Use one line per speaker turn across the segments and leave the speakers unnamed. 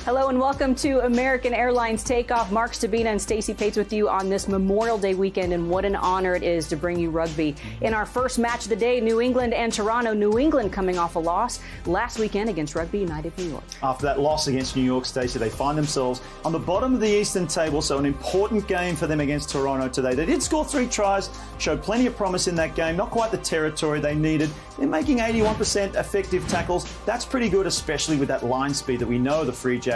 Hello and welcome to American Airlines Takeoff. Mark Stabina and Stacey Pates with you on this Memorial Day weekend, and what an honor it is to bring you rugby. In our first match of the day, New England and Toronto. New England coming off a loss last weekend against Rugby United New York.
After that loss against New York, Stacey, they find themselves on the bottom of the Eastern table, so an important game for them against Toronto today. They did score 3 tries, showed plenty of promise in that game, not quite the territory they needed. They're making 81% effective tackles. That's pretty good, especially with that line speed that we know the Free Jacks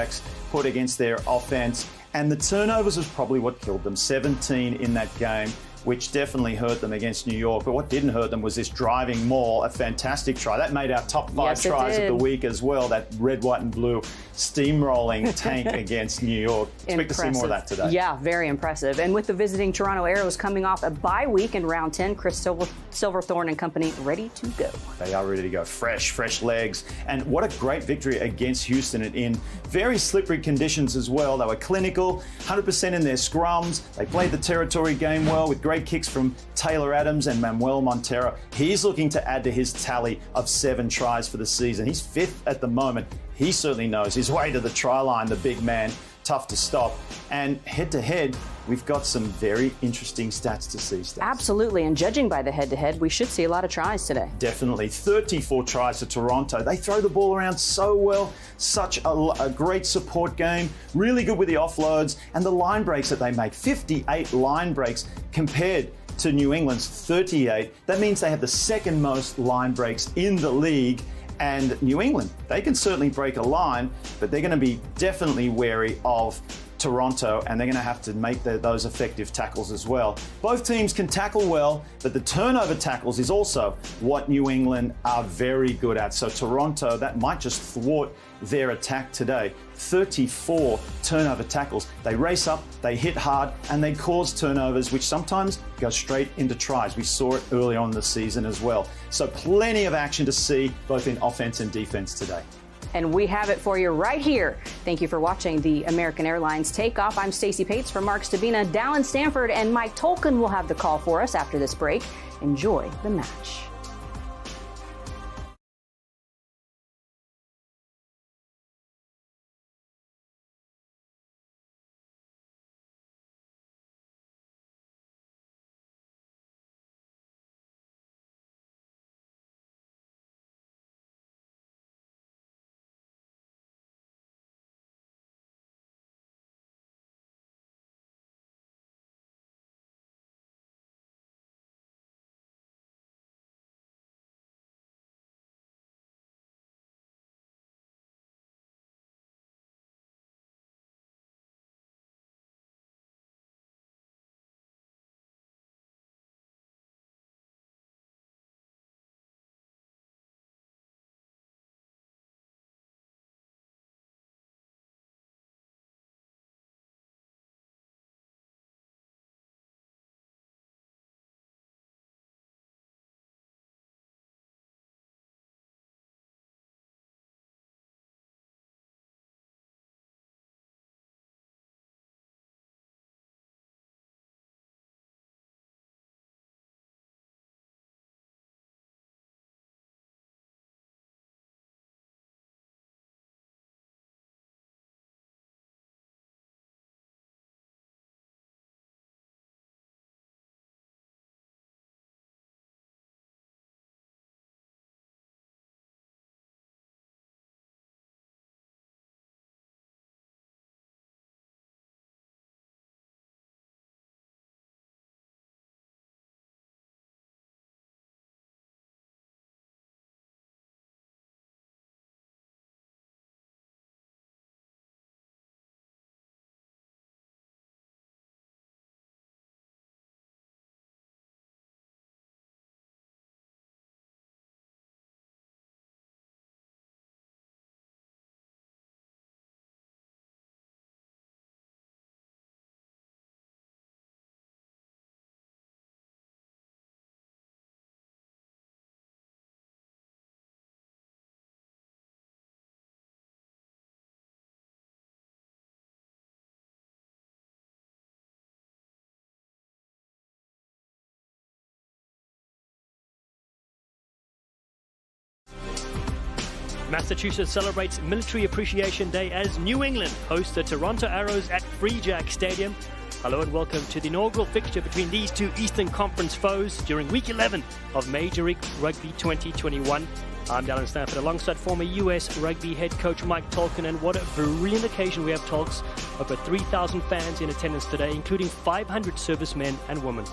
put against their offense. And the turnovers was probably what killed them. 17 in that game, which definitely hurt them against New York. But what didn't hurt them was this driving maul, a fantastic try. That made our top 5 tries of the week as well. That red, white and blue steamrolling tank against New York. Expect to see more of that today.
Yeah, very impressive. And with the visiting Toronto Arrows coming off a bye week in round 10, Chris Silverthorne and company ready to go.
They are ready to go. Fresh legs. And what a great victory against Houston in very slippery conditions as well. They were clinical, 100% in their scrums. They played the territory game well with great kicks from Taylor Adams and Manuel Montero. He's looking to add to his tally of 7 tries for the season. He's 5th at the moment. He certainly knows his way to the try line, the big man, tough to stop. And head-to-head, we've got some very interesting stats to see, Stacey.
Absolutely, and judging by the head-to-head, we should see a lot of tries today.
Definitely. 34 tries to Toronto. They throw the ball around so well. Such a great support game. Really good with the offloads and the line breaks that they make. 58 line breaks compared to New England's 38. That means they have the second most line breaks in the league. And New England, they can certainly break a line, but they're going to be definitely wary of Toronto, and they're going to have to make those effective tackles as well. Both teams can tackle well, but the turnover tackles is also what New England are very good at. So Toronto, that might just thwart their attack today. 34 turnover tackles. They race up, they hit hard, and they cause turnovers, which sometimes go straight into tries. We saw it early on in the season as well. So plenty of action to see, both in offense and defense today.
And we have it for you right here. Thank you for watching the American Airlines Takeoff. I'm Stacey Pates for Mark Stabina. Dallin Stanford and Mike Tolkien will have the call for us after this break. Enjoy the match.
Massachusetts celebrates Military Appreciation Day as New England hosts the Toronto Arrows at Free Jack Stadium. Hello and welcome to the inaugural fixture between these two Eastern Conference foes during Week 11 of Major League Rugby 2021. I'm Dallin Stanford alongside former US Rugby head coach Mike Tolkin, and what a brilliant occasion we have, Tolks. Over 3,000 fans in attendance today, including 500 servicemen and women.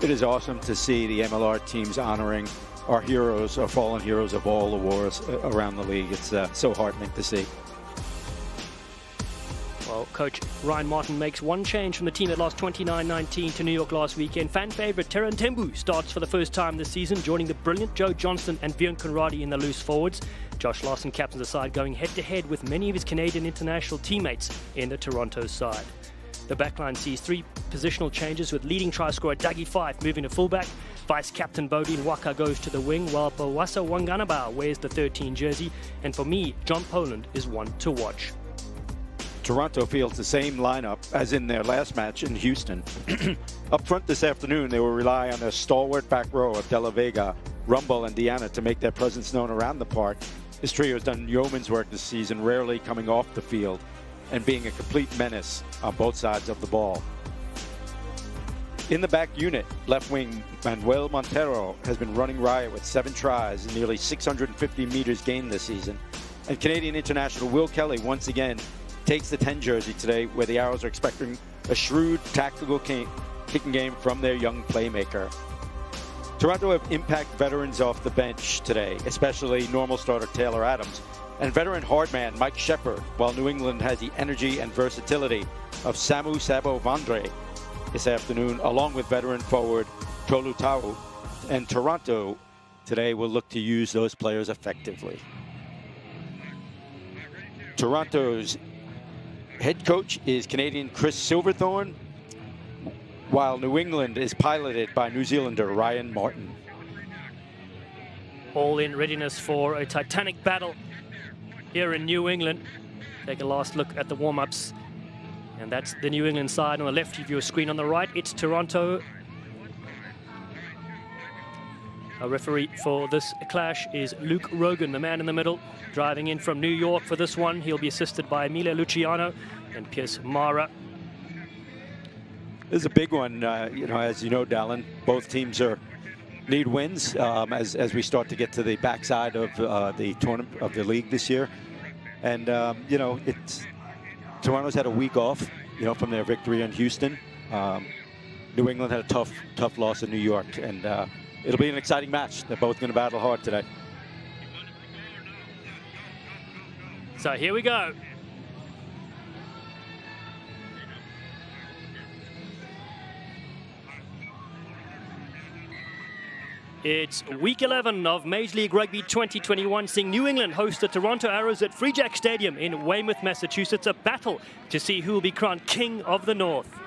It is awesome to see the MLR teams honoring our heroes, our fallen heroes of all the wars around the league. It's so heartening to see.
Well, Coach Ryan Martin makes one change from the team that lost 29-19 to New York last weekend. Fan favourite Teran Tembu starts for the first time this season, joining the brilliant Joe Johnston and Bjorn Conradi in the loose forwards. Josh Larson captains the side, going head-to-head with many of his Canadian international teammates in the Toronto side. The backline sees three positional changes, with leading try scorer Dougie Fife moving to fullback. Vice-captain Bodine Waka goes to the wing, while Bawasa Wanganaba wears the 13 jersey. And for me, John Poland is one to watch.
Toronto fields the same lineup as in their last match in Houston. Up front this afternoon, they will rely on their stalwart back row of De La Vega, Rumble, and Deanna to make their presence known around the park. This trio has done yeoman's work this season, rarely coming off the field and being a complete menace on both sides of the ball. In the back unit, left wing Manuel Montero has been running riot with 7 tries and nearly 650 meters gained this season. And Canadian international Will Kelly once again takes the 10 jersey today, where the Arrows are expecting a shrewd tactical kicking game from their young playmaker. Toronto have impact veterans off the bench today, especially normal starter Taylor Adams and veteran hardman Mike Shepard, while New England has the energy and versatility of Samu Sabo Vandre this afternoon, along with veteran forward Tolu Tau. And Toronto today will look to use those players effectively. Toronto's head coach is Canadian Chris Silverthorne, while New England is piloted by New Zealander Ryan Martin.
All in readiness for a titanic battle here in New England. Take a last look at the warm-ups. And that's the New England side on the left of your screen. On the right, it's Toronto. A referee for this clash is Luke Rogan, the man in the middle, driving in from New York for this one. He'll be assisted by Emilio Luciano and Pierce Mara.
This is a big one, as you know, Dallin. Both teams need wins as we start to get to the backside of the tournament of the league this year. And Toronto's had a week off, from their victory in Houston. New England had a tough loss in New York, and it'll be an exciting match. They're both going to battle hard today.
So here we go. It's Week 11 of Major League Rugby 2021, seeing New England host the Toronto Arrows at Free Jack Stadium in Weymouth, Massachusetts. A battle to see who will be crowned King of the North.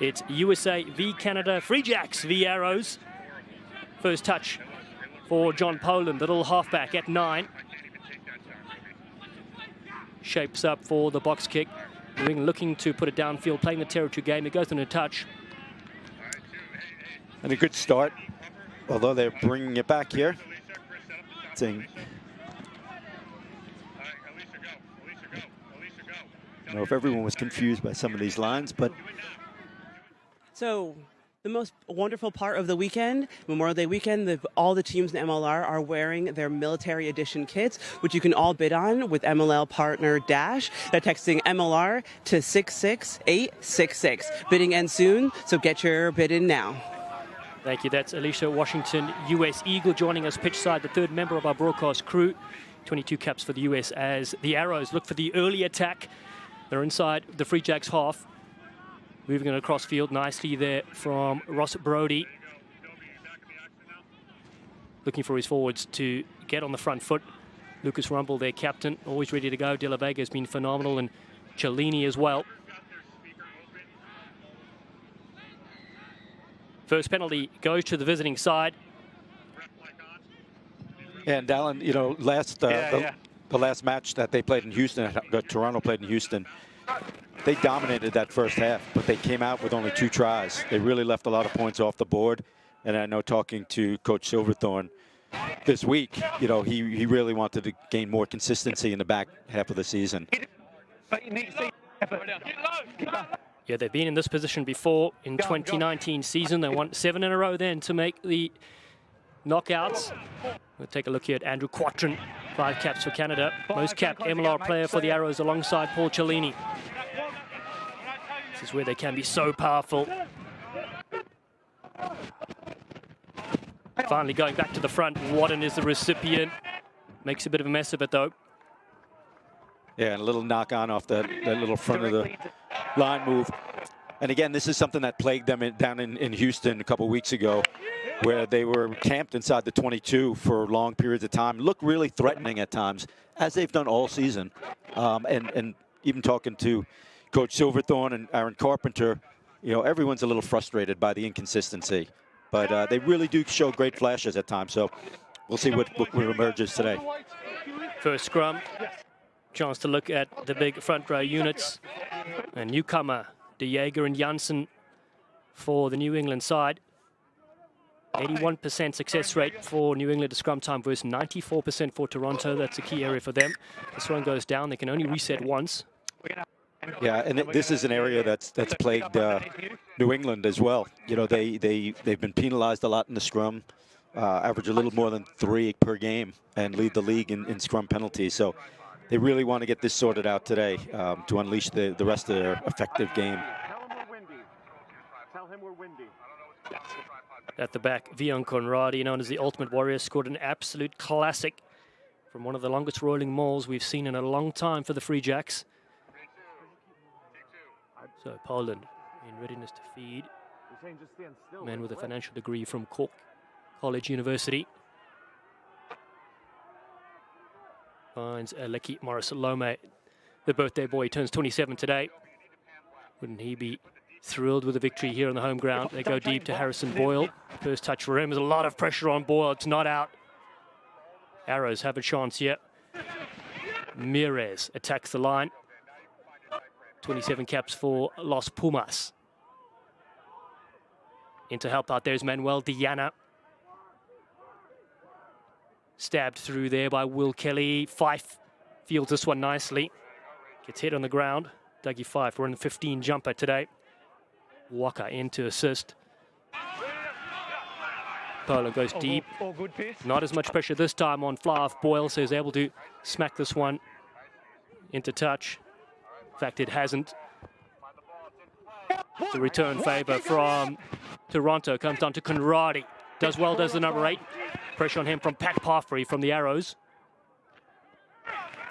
It's USA v Canada, Free Jacks v Arrows. First touch for John Poland, the little halfback at 9. Shapes up for the box kick. New England looking to put it downfield, playing the territory game. It goes in a touch.
And a good start, although they're bringing it back here. I don't know if everyone was confused by some of these lines, but...
So, the most wonderful part of the weekend, Memorial Day weekend, all the teams in MLR are wearing their military edition kits, which you can all bid on with MLL partner Dash. They're texting MLR to 66866. Bidding ends soon, so get your bid in now.
Thank you. That's Alicia Washington, US Eagle, joining us pitch side, the third member of our broadcast crew. 22 caps for the US as the Arrows look for the early attack. They're inside the Free Jacks half. Moving it across field nicely there from Ross Brody. Looking for his forwards to get on the front foot. Lucas Rumble, their captain, always ready to go. De La Vega has been phenomenal, and Cellini as well. First penalty goes to the visiting side.
And Dallin, the last match that they played in Houston, that Toronto played in Houston, they dominated that first half, but they came out with only 2 tries. They really left a lot of points off the board. And I know, talking to Coach Silverthorne, this week, you know, he really wanted to gain more consistency in the back half of the season.
Yeah, they've been in this position before in 2019 season. They won 7 in a row then to make the knockouts. We'll take a look here at Andrew Quattrin, 5 caps for Canada. Most capped MLR player for the Arrows alongside Paul Cellini. This is where they can be so powerful. Finally going back to the front. Wadden is the recipient. Makes a bit of a mess of it though.
Yeah, and a little knock on off that little front of the line move. And again, this is something that plagued them down in Houston a couple weeks ago, where they were camped inside the 22 for long periods of time. Looked really threatening at times, as they've done all season. And even talking to Coach Silverthorne and Aaron Carpenter, you know, everyone's a little frustrated by the inconsistency. But they really do show great flashes at times. So we'll see what emerges today.
First scrum. Chance to look at the big front row units. And newcomer, De Jager and Janssen for the New England side. 81% success rate for New England at scrum time versus 94% for Toronto. That's a key area for them. This one goes down. They can only reset once.
Yeah, and this is an area that's plagued New England as well. You know, they've been penalized a lot in the scrum, average a little more than 3 per game, and lead the league in scrum penalties. So they really want to get this sorted out today to unleash the rest of their effective game.
At the back, Vion Conradi, known as the Ultimate Warrior, scored an absolute classic from one of the longest rolling mauls we've seen in a long time for the Free Jacks. So Poland in readiness to feed. Man with a financial degree from Cork College University. Finds Lecky Morris Lome, the birthday boy, turns 27 today. Wouldn't he be thrilled with the victory here on the home ground? They go deep to Harrison Boyle. First touch for him. There's a lot of pressure on Boyle. It's not out. Arrows have a chance here. Mires attacks the line. 27 caps for Los Pumas. In to help out, there's Manuel Diana. Stabbed through there by Will Kelly. Fife fields this one nicely. Gets hit on the ground. Dougie Fife, we're in the 15 jumper today. Walker in to assist. Poland goes deep. Not as much pressure this time on Flav. Boyle, so he's able to smack this one into touch. In fact, it hasn't. The return favour from Toronto comes down to Conradi. Does well, does the number 8. Pressure on him from Pat Parfrey from the Arrows.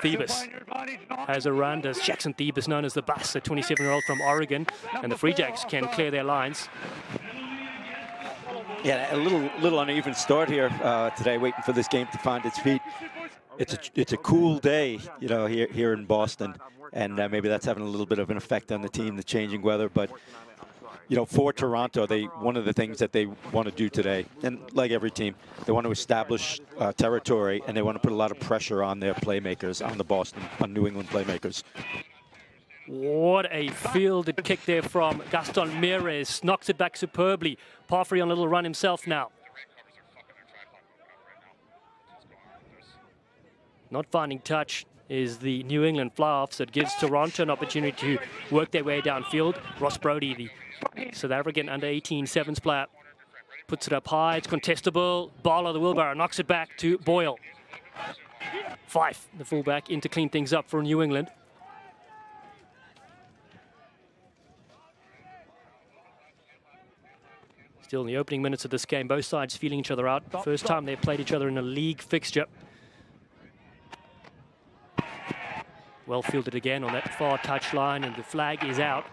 Thebus has a run. Does Jackson Thebus, known as the Bus, a 27-year-old from Oregon. And the Free Jacks can clear their lines.
Yeah, a little uneven start here today, waiting for this game to find its feet. It's a cool day, you know, here in Boston, and maybe that's having a little bit of an effect on the team, the changing weather. But you know, for Toronto, one of the things that they want to do today, and like every team, they want to establish territory, and they want to put a lot of pressure on their playmakers, on New England playmakers.
What a fielded kick there from Gaston Mires. Knocks it back superbly. Parfrey on a little run himself now. Not finding touch is the New England fly-off, so it gives Toronto an opportunity to work their way downfield. Ross Brody, the South African under-18 sevens player, puts it up high. It's contestable. Barlow, the wheelbarrow, knocks it back to Boyle. Fife, the fullback, in to clean things up for New England. Still in the opening minutes of this game, both sides feeling each other out. First time they've played each other in a league fixture. Well fielded again on that far touchline, and the flag is out.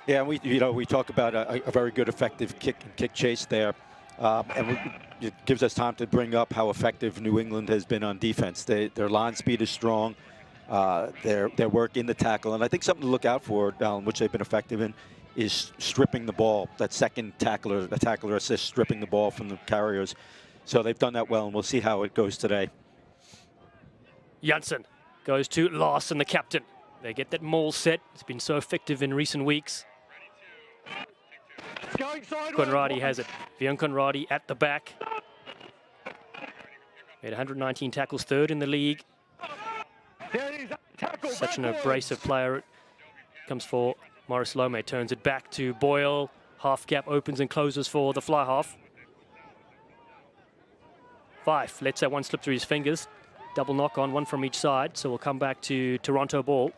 Yeah, we talk about a very good, effective kick chase there, and it gives us time to bring up how effective New England has been on defense. Their line speed is strong, their work in the tackle, and I think something to look out for, Alan, which they've been effective in, is stripping the ball. That second tackler assist, stripping the ball from the carriers. So they've done that well, and we'll see how it goes today.
Janssen goes to Larson, the captain. They get that maul set. It's been so effective in recent weeks. Conradi has it. Vion Conradi at the back. Made 119 tackles, third in the league. Such an abrasive player. Comes for Morris Lome, turns it back to Boyle. Half gap opens and closes for the fly half. Fife lets that one slip through his fingers. Double knock on, one from each side. So we'll come back to Toronto ball.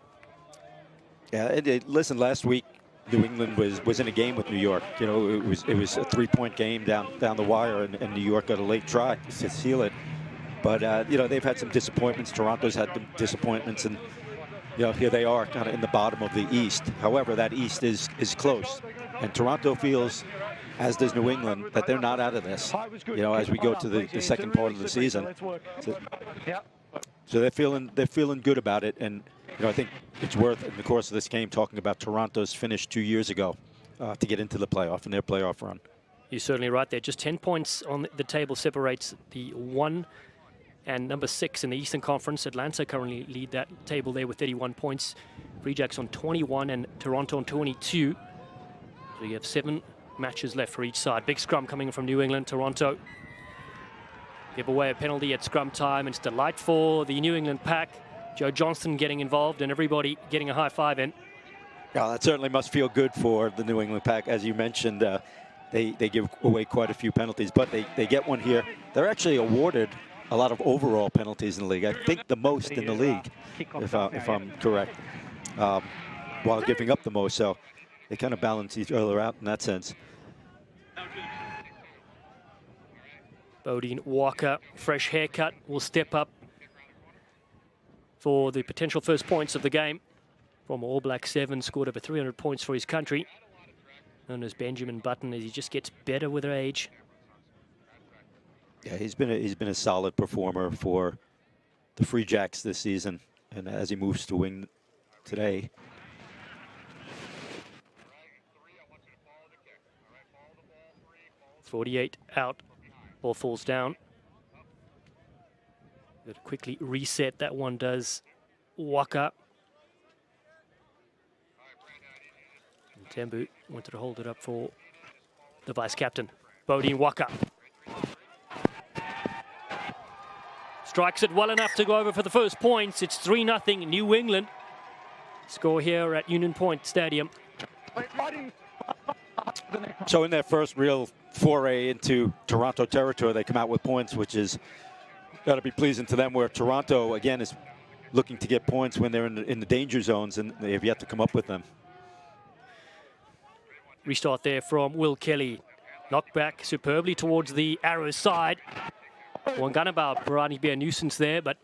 Yeah, listen, last week New England was in a game with New York. You know, it was a 3-point game down the wire, and New York got a late try to seal it. But you know, they've had some disappointments. Toronto's had some disappointments, and you know, here they are kind of in the bottom of the East. However, that East is close, and Toronto feels, as does New England, that they're not out of this. You know, as we go to the second part of the season, so they're feeling good about it. And you know, I think it's worth, in the course of this game, talking about Toronto's finish 2 years ago to get into the playoff and their playoff run.
You're certainly right there. Just 10 points on the table separates the 1 and number 6 in the Eastern Conference. Atlanta currently lead that table there with 31 points. Free Jacks on 21 and Toronto on 22. So you have 7 matches left for each side. Big scrum coming from New England. Toronto give away a penalty at scrum time. It's delight for the New England pack. Joe Johnston getting involved and everybody getting a high five in.
Yeah, that certainly must feel good for the New England pack. As you mentioned, they give away quite a few penalties, but they get one here. They're actually awarded a lot of overall penalties in the league. I think the most in the league, if I'm correct, while giving up the most. So they kind of balance each other out in that sense.
Bodine Walker, fresh haircut, will step up for the potential first points of the game. Former All Black 7, scored over 300 points for his country. Known as Benjamin Button, as he just gets better with age.
Yeah, he's been a solid performer for the Free Jacks this season, and as he moves to wing today.
.48 out, ball falls down. Got to quickly reset, that one does. Waka. And Tembu wanted to hold it up for the vice captain, Bodine Waka. Strikes it well enough to go over for the first points. It's 3-0 New England. Score here at Union Point Stadium.
So in their first real foray into Toronto territory, they come out with points, which is got to be pleasing to them, where Toronto, again, is looking to get points when they're in the danger zones, and they have yet to come up with them.
Restart there from Will Kelly. Knocked back superbly towards the Arrows side. Wanganabao providing to be a nuisance there, but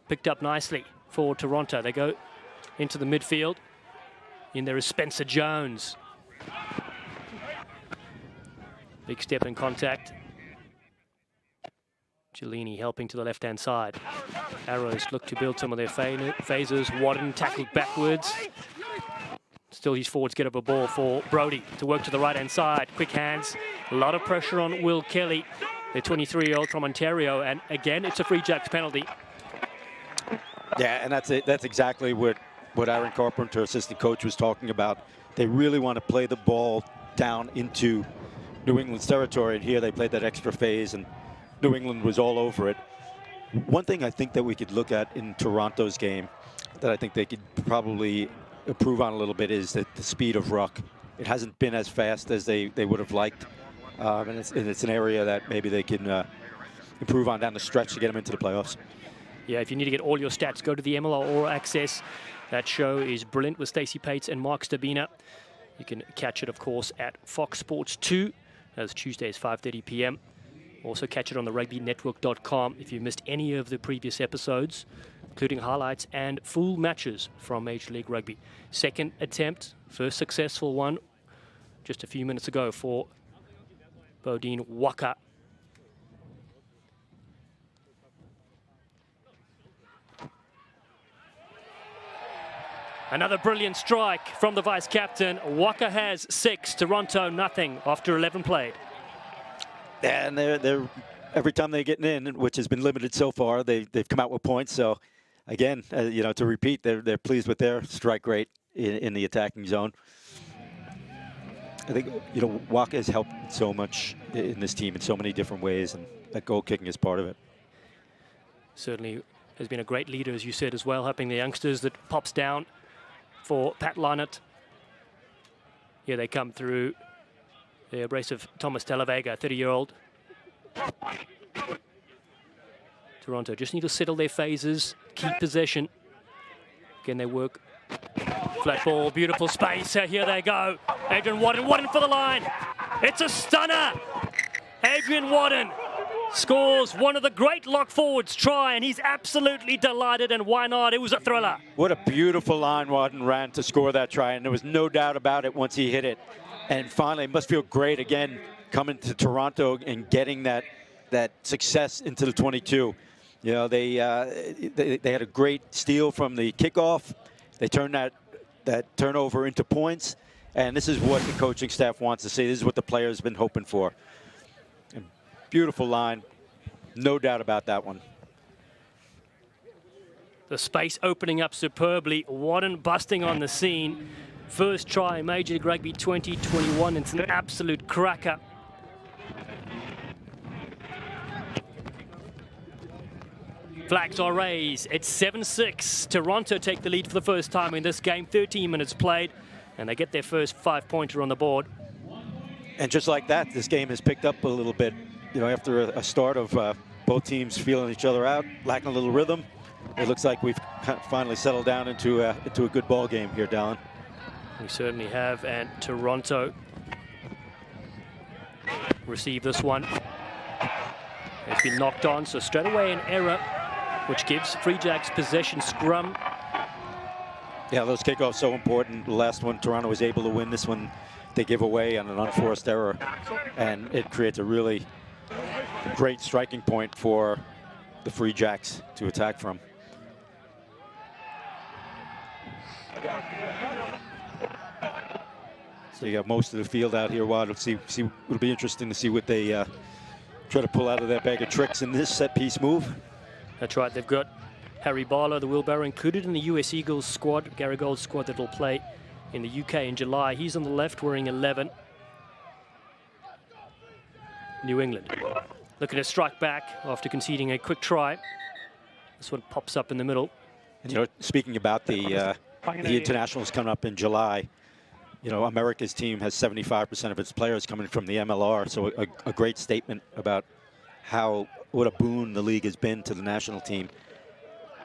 picked up nicely for Toronto. They go into the midfield. In there is Spencer Jones. Big step in contact. Cellini helping to the left-hand side. Arrows look to build some of their phases. Wadden tackled backwards. Still his forwards get up a ball for Brody to work to the right-hand side. Quick hands. A lot of pressure on Will Kelly, the 23-year-old from Ontario. And again, it's a Free Jacks penalty.
Yeah, and that's it. That's exactly what Aaron Carpenter, assistant coach, was talking about. They really want to play the ball down into New England's territory. And here they played that extra phase, and New England was all over it. One thing I think that we could look at in Toronto's game that I think they could probably improve on a little bit is the speed of ruck. It hasn't been as fast as they would have liked, and it's an area that maybe they can improve on down the stretch to get them into the playoffs.
Yeah, if you need to get all your stats, go to the MLR All Access. That show is brilliant with Stacey Pates and Mark Stabina. You can catch it, of course, at Fox Sports 2. That's Tuesdays, 5:30 p.m. Also catch it on the rugbynetwork.com if you missed any of the previous episodes, including highlights and full matches from Major League Rugby. Second attempt, first successful one just a few minutes ago for Bodine Waka. Another brilliant strike from the vice captain. Waka has 6, Toronto nothing after 11 played.
And they're every time they get in, which has been limited so far, they've come out with points. So again, you know, to repeat, they're pleased with their strike rate in the attacking zone. I think, you know, Waka has helped so much in this team in so many different ways, and that goal kicking is part of it.
Certainly has been a great leader, as you said, as well, helping the youngsters. That pops down for Pat Lynott. Here they come through the embrace of Thomas Talavega, 30-year-old. Toronto just need to settle their phases, keep possession. Again, they work. Flat ball, beautiful space. Here they go. Adrian Wadden for the line. It's a stunner. Adrian Wadden scores one of the great lock forwards try, and he's absolutely delighted, and why not? It was a thriller.
What a beautiful line Wadden ran to score that try, and there was no doubt about it once he hit it. And finally, it must feel great again coming to Toronto and getting that success into the 22. You know, they had a great steal from the kickoff. They turned that turnover into points, and this is what the coaching staff wants to see. This is what the players have been hoping for. And beautiful line, no doubt about that one.
The space opening up superbly. Wadden busting on the scene. First try, Major League Rugby 2021. It's an absolute cracker. Flags are raised. It's 7-6. Toronto take the lead for the first time in this game. 13 minutes played, and they get their first 5-pointer on the board.
And just like that, this game has picked up a little bit. You know, after a start of both teams feeling each other out, lacking a little rhythm, it looks like we've finally settled down into a good ball game here, Dallin.
We certainly have, and Toronto receive this one. It's been knocked on, so straight away an error, which gives Free Jacks possession scrum.
Yeah, those kickoffs so important. The last one, Toronto was able to win. This one, they give away on an unforced error, and it creates a really great striking point for the Free Jacks to attack from. So you got most of the field out here. Well, it'll be interesting to see what they try to pull out of their bag of tricks in this set piece move.
That's right. They've got Harry Barlow, the wheelbarrow, included in the US Eagles squad, Gary Gold's squad that will play in the UK in July. He's on the left wearing 11. New England looking to strike back after conceding a quick try. This one pops up in the middle.
And, you know, speaking about the internationals coming up in July, you know, America's team has 75% of its players coming from the MLR, so a great statement about what a boon the league has been to the national team.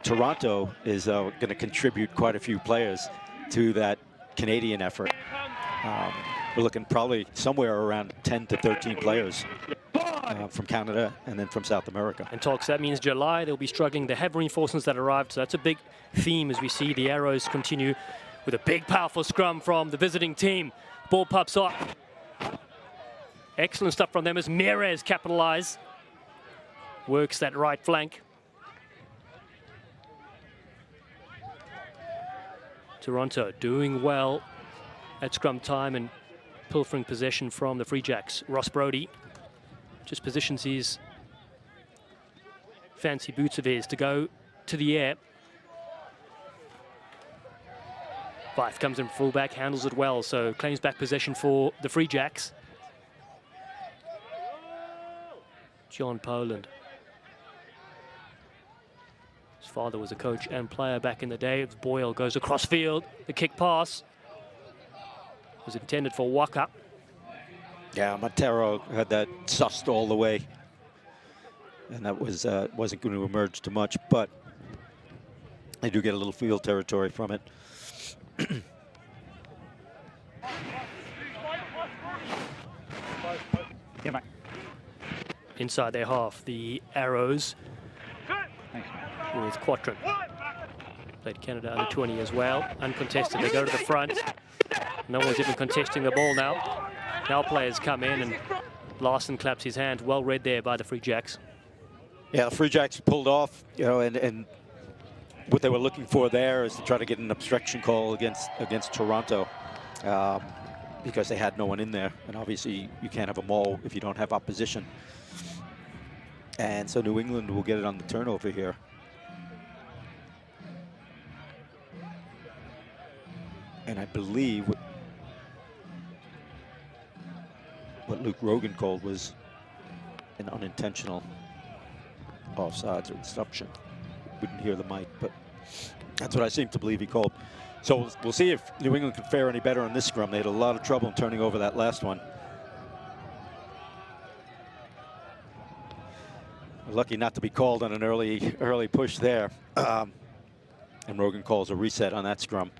Toronto is going to contribute quite a few players to that Canadian effort. We're looking probably somewhere around 10 to 13 players from Canada and then from South America.
And talks, that means July they'll be struggling. They have reinforcements that arrived, so that's a big theme as we see the Arrows continue with a big, powerful scrum from the visiting team. Ball pops up. Excellent stuff from them as Meirez capitalize. Works that right flank. Toronto doing well at scrum time and pilfering possession from the Free Jacks. Ross Brody just positions his fancy boots of his to go to the air. Fife comes in fullback, handles it well, so claims back possession for the Free Jacks. John Poland. His father was a coach and player back in the day. Boyle goes across field. The kick pass was intended for Waka.
Yeah, Montero had that sussed all the way. And that was wasn't going to emerge too much, but they do get a little field territory from it.
Inside their half, the Arrows with Quattrin. Played Canada under 20 as well. Uncontested, they go to the front. No one's even contesting the ball now. Now players come in and Larson claps his hand. Well read there by the Free Jacks.
Yeah, the Free Jacks pulled off, you know, and what they were looking for there is to try to get an obstruction call against Toronto because they had no one in there. And obviously you can't have a maul if you don't have opposition. And so New England will get it on the turnover here. And I believe what Luke Rogan called was an unintentional offsides or disruption. Wouldn't hear the mic, but that's what I seem to believe he called. So we'll see if New England can fare any better on this scrum. They had a lot of trouble in turning over that last one. Lucky not to be called on an early push there. And Rogan calls a reset on that scrum.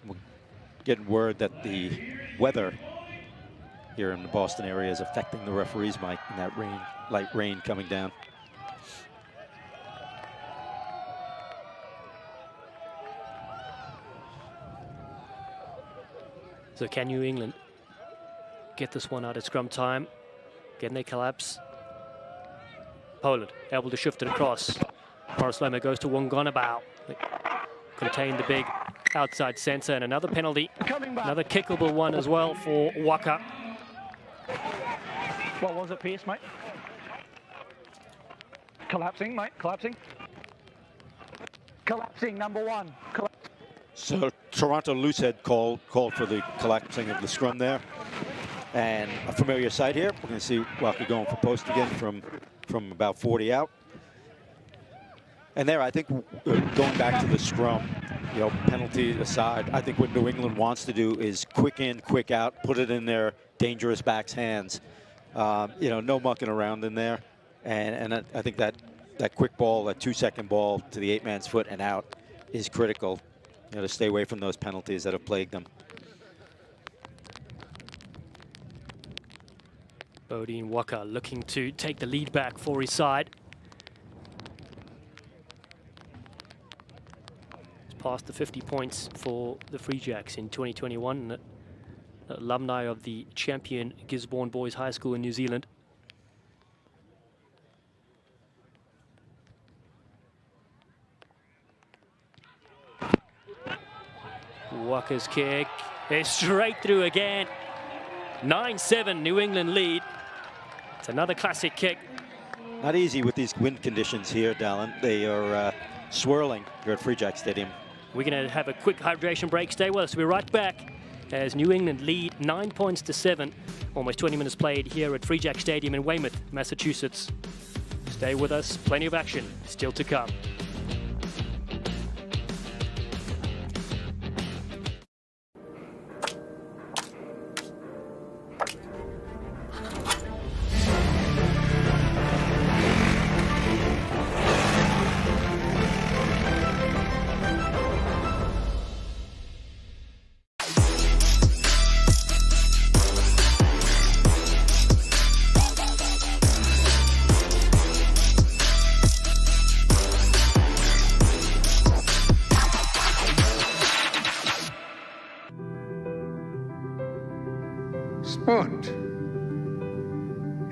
We're getting word that the weather here in the Boston area is affecting the referee's mic in that rain, light rain coming down.
So can New England get this one out at scrum time? Getting their collapse. Poland able to shift it across. Morris Loma goes to Wanganabao. Contain the big outside centre, and another penalty. Another kickable one as well for Waka.
What was it, Pierce, mate? Collapsing, mate, collapsing. Collapsing, number one.
So Toronto loosehead called for the collapsing of the scrum there. And a familiar sight here. We're going to see Waka going for post again from about 40 out. And there, I think, going back to the scrum, you know, penalty aside, I think what New England wants to do is quick in, quick out, put it in their dangerous back's hands. You know, no mucking around in there. And I think that quick ball, that 2-second ball to the 8-man's foot and out is critical, you know, to stay away from those penalties that have plagued them.
Bodine Waka looking to take the lead back for his side. He's passed the 50 points for the Free Jacks in 2021. Alumni of the champion Gisborne Boys High School in New Zealand. Waka's kick is straight through again. 9-7 New England lead. It's another classic kick.
Not easy with these wind conditions here, Dallin. They are swirling here at Free Jack Stadium.
We're going to have a quick hydration break. Stay with us. We'll be right back as New England lead 9 points to 7. Almost 20 minutes played here at Free Jack Stadium in Weymouth, Massachusetts. Stay with us. Plenty of action still to come.
Sport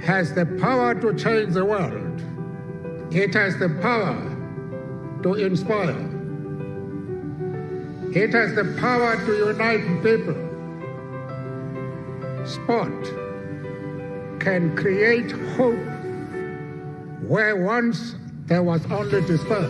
has the power to change the world. It has the power to inspire. It has the power to unite people. Sport can create hope where once there was only despair.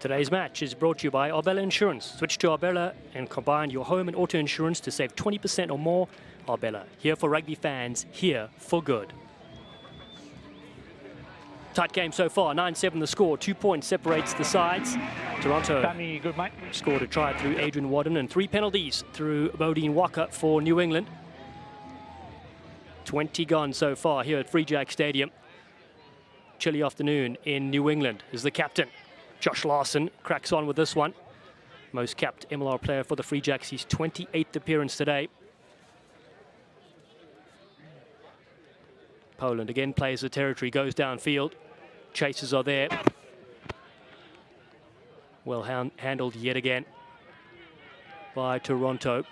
Today's match is brought to you by Arbella Insurance. Switch to Arbella and combine your home and auto insurance to save 20% or more. Arbella, here for rugby fans, here for good. Tight game so far, 9-7 the score. 2 points separates the sides. Toronto
Danny, good, mate.
scored a try through Adrian Wadden and 3 penalties through Bodine Waka for New England. 20 gone so far here at Free Jack Stadium. Chilly afternoon in New England is the captain. Josh Larson cracks on with this one. Most capped MLR player for the Free Jacks. His 28th appearance today. Poland again plays the territory, goes downfield. Chases are there. Well handled yet again by Toronto.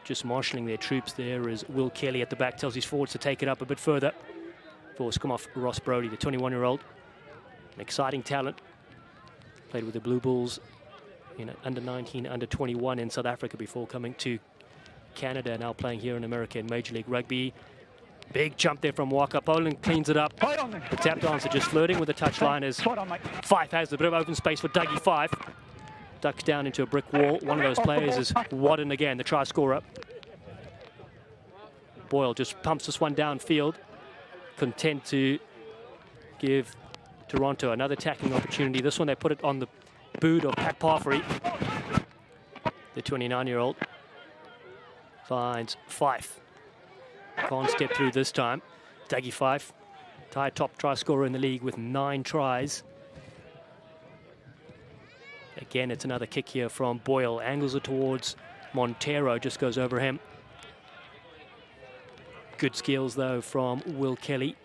Just marshalling their troops there is Will Kelly at the back. Tells his forwards to take it up a bit further. Forwards come off Ross Brody, the 21-year-old. An exciting talent. Played with the Blue Bulls in under 19, under 21 in South Africa before coming to Canada, now playing here in America in Major League Rugby. Big jump there from Walker. Poland cleans it up. The tap dancer just flirting with the touchline as Fife has a bit of open space for Dougie Fife. Ducks down into a brick wall. One of those players is Wadden again, the try scorer. Boyle just pumps this one downfield. Content to give Toronto another attacking opportunity. This one they put it on the boot of Pat Parfrey. The 29-year-old finds Fife. Can't step through this time. Dougie Fife, tied top try scorer in the league with 9 tries. Again, it's another kick here from Boyle. Angles it towards Montero, just goes over him. Good skills, though, from Will Kelly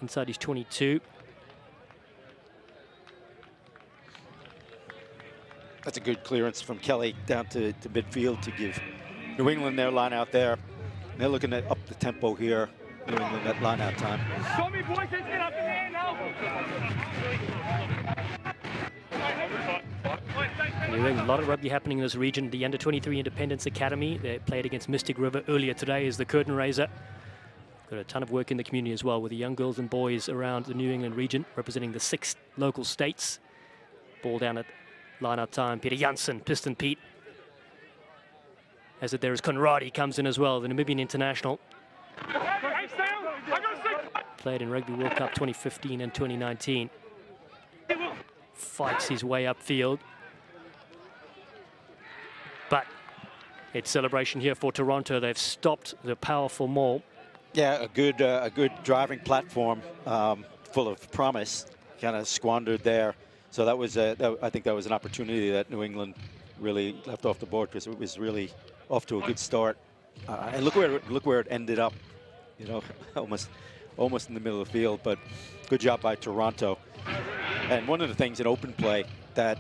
inside his 22.
That's a good clearance from Kelly down to midfield to give New England their line out there. They're looking at up the tempo here. New England at line out time.
New England, a lot of rugby happening in this region. The Under-23 Independence Academy, they played against Mystic River earlier today as the curtain raiser. Got a ton of work in the community as well with the young girls and boys around the New England region, representing the 6 local states. Ball down at line-out time. Peter Janssen, Piston Pete. As there is Conradi comes in as well, the Namibian international. Played in Rugby World Cup 2015 and 2019. Fights his way upfield. But it's celebration here for Toronto. They've stopped the powerful maul.
Yeah, a good driving platform, full of promise, kind of squandered there. So that was, I think that was an opportunity that New England really left off the board because it was really off to a good start. And look where it ended up, you know, almost in the middle of the field. But good job by Toronto. And one of the things in open play that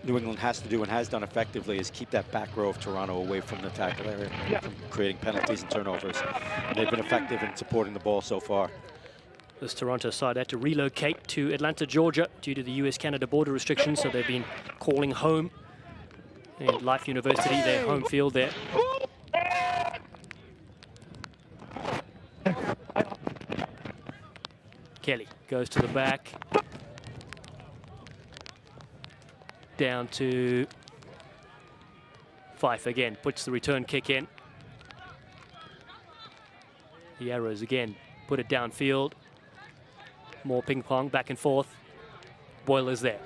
New England has to do and has done effectively is keep that back row of Toronto away from the tackle area, from creating penalties and turnovers. And they've been effective in supporting the ball so far.
This Toronto side had to relocate to Atlanta, Georgia due to the US-Canada border restrictions, so they've been calling home in Life University, their home field there. Kelly goes to the back. Down to Fife again, puts the return kick in. The Arrows again put it downfield. More ping pong back and forth. Boyle is there.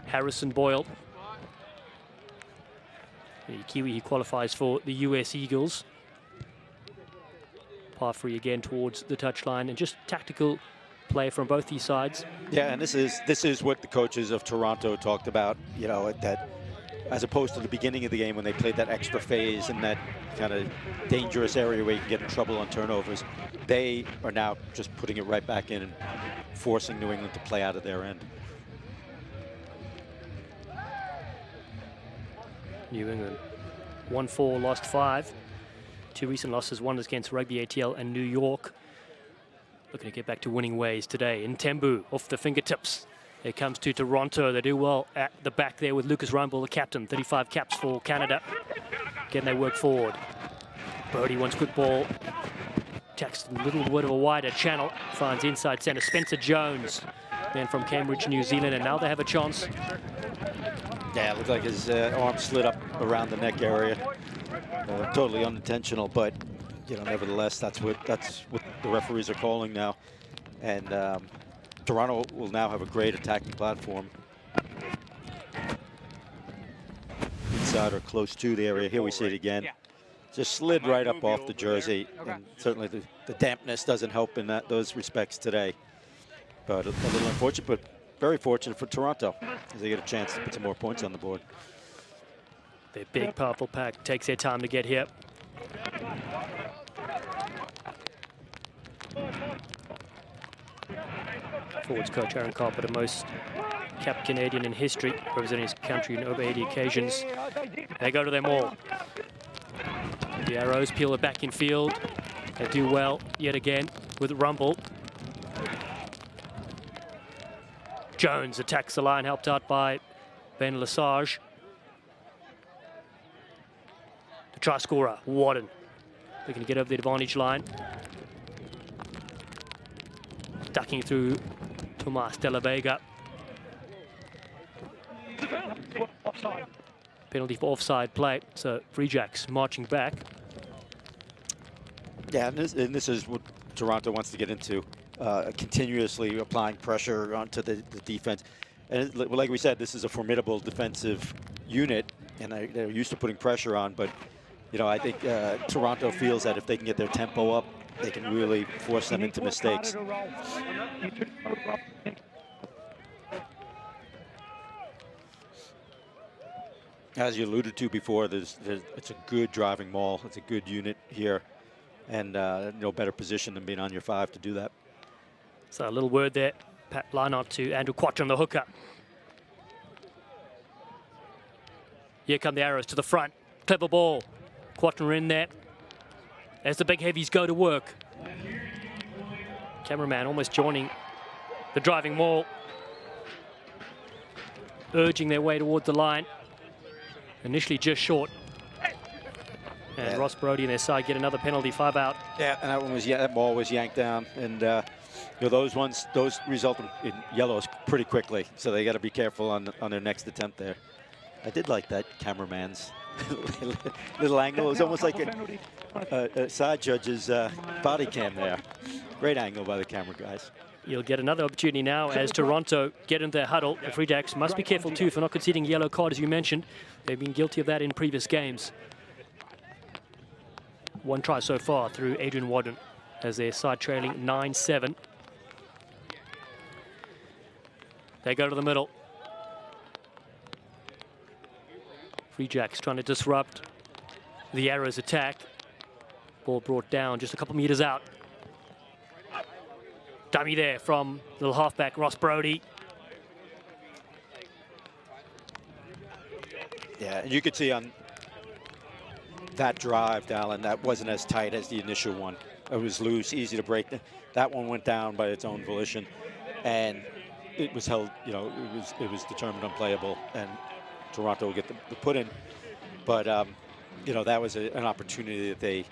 Harrison Boyle. The Kiwi, he qualifies for the US Eagles. Parfrey again towards the touchline, and just tactical play from both these sides.
Yeah, and this is what the coaches of Toronto talked about, you know, that as opposed to the beginning of the game when they played that extra phase in that kind of dangerous area where you can get in trouble on turnovers, they are now just putting it right back in and forcing New England to play out of their end.
New England 1-4, lost 5. 2 recent losses, one is against Rugby ATL and New York. Looking to get back to winning ways today. Ntembu off the fingertips. Here comes to Toronto. They do well at the back there with Lucas Rumble, the captain. 35 caps for Canada. Getting their work forward. Brody wants quick ball. Takes a little bit of a wider channel. Finds inside centre Spencer Jones. Man from Cambridge, New Zealand. And now they have a chance.
Yeah, it looked like his arm slid up around the neck area. Totally unintentional, but you know, nevertheless, that's what the referees are calling now. And Toronto will now have a great attacking platform. Inside or close to the area. Here we see it again. Just slid right up off the jersey. And certainly the dampness doesn't help in those respects today. But a little unfortunate, but very fortunate for Toronto as they get a chance to put some more points on the board.
Their big, powerful pack takes their time to get here. Forwards coach Aaron Carpenter, most capped Canadian in history, representing his country on over 80 occasions. They go to them all. The Arrows peel it back in field. They do well yet again with Rumble. Jones attacks the line, helped out by Ben Lesage. The try scorer, Wadden, looking to get over the advantage line. ducking through Tomas de la Vega.
Offside.
Penalty for offside play, so Free Jacks marching back.
Yeah, and this is what Toronto wants to get into, continuously applying pressure onto the defense. And like we said, this is a formidable defensive unit, and they're used to putting pressure on. But, you know, I think Toronto feels that if they can get their tempo up, they can really force them into mistakes. As you alluded to before, it's a good driving maul. It's a good unit here, and no better position than being on your 5 to do that.
So a little word there, Pat Leinart to Andrew Quattrin, the hooker. Here come the Arrows to the front. Clever ball. Quattrin in there. As the big heavies go to work. Cameraman almost joining the driving maul. Urging their way towards the line. Initially just short. And
Yeah.
Ross Brody and their side get another penalty, 5 out.
Yeah, and that ball was yanked down, and you know, those result in yellows pretty quickly. So they got to be careful on their next attempt there. I did like that cameraman's little angle. It was almost like a side judge's body cam there. Great angle by the camera guys.
You'll get another opportunity now as Toronto get into their huddle. The Free Jacks must be careful too for not conceding a yellow card, as you mentioned. They've been guilty of that in previous games. 1 try so far through Adrian Wadden as their side trailing 9-7. They go to the middle. Free Jacks trying to disrupt the Arrows' attack. Ball brought down just a couple meters out. Dummy there from little halfback Ross Brody.
Yeah, and you could see on that drive, Dallin, that wasn't as tight as the initial one. It was loose, easy to break. That one went down by its own volition, and it was held. You know, it was determined unplayable, and Toronto will get the put in. But you know, that was an opportunity that they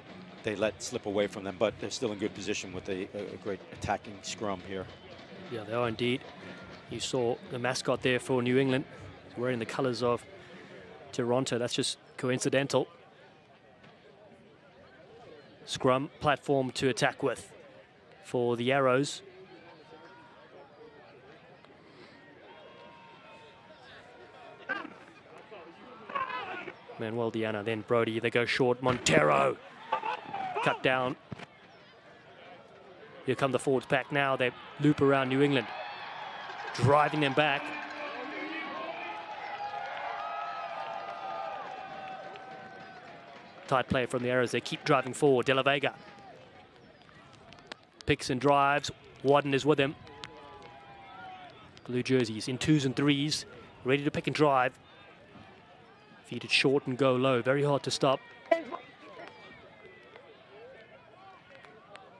let slip away from them. But they're still in good position with a great attacking scrum here.
Yeah, they are indeed. You saw the mascot there for New England wearing the colors of Toronto. That's just coincidental. Scrum platform to attack with for the Arrows. Manuel Diana, then Brody. They go short. Montero cut down. Here come the forwards back now. They loop around New England, driving them back. Tight play from the Arrows. They keep driving forward. De La Vega picks and drives. Wadden is with him. Blue jerseys in 2s and 3s, ready to pick and drive. Feed it short and go low. Very hard to stop.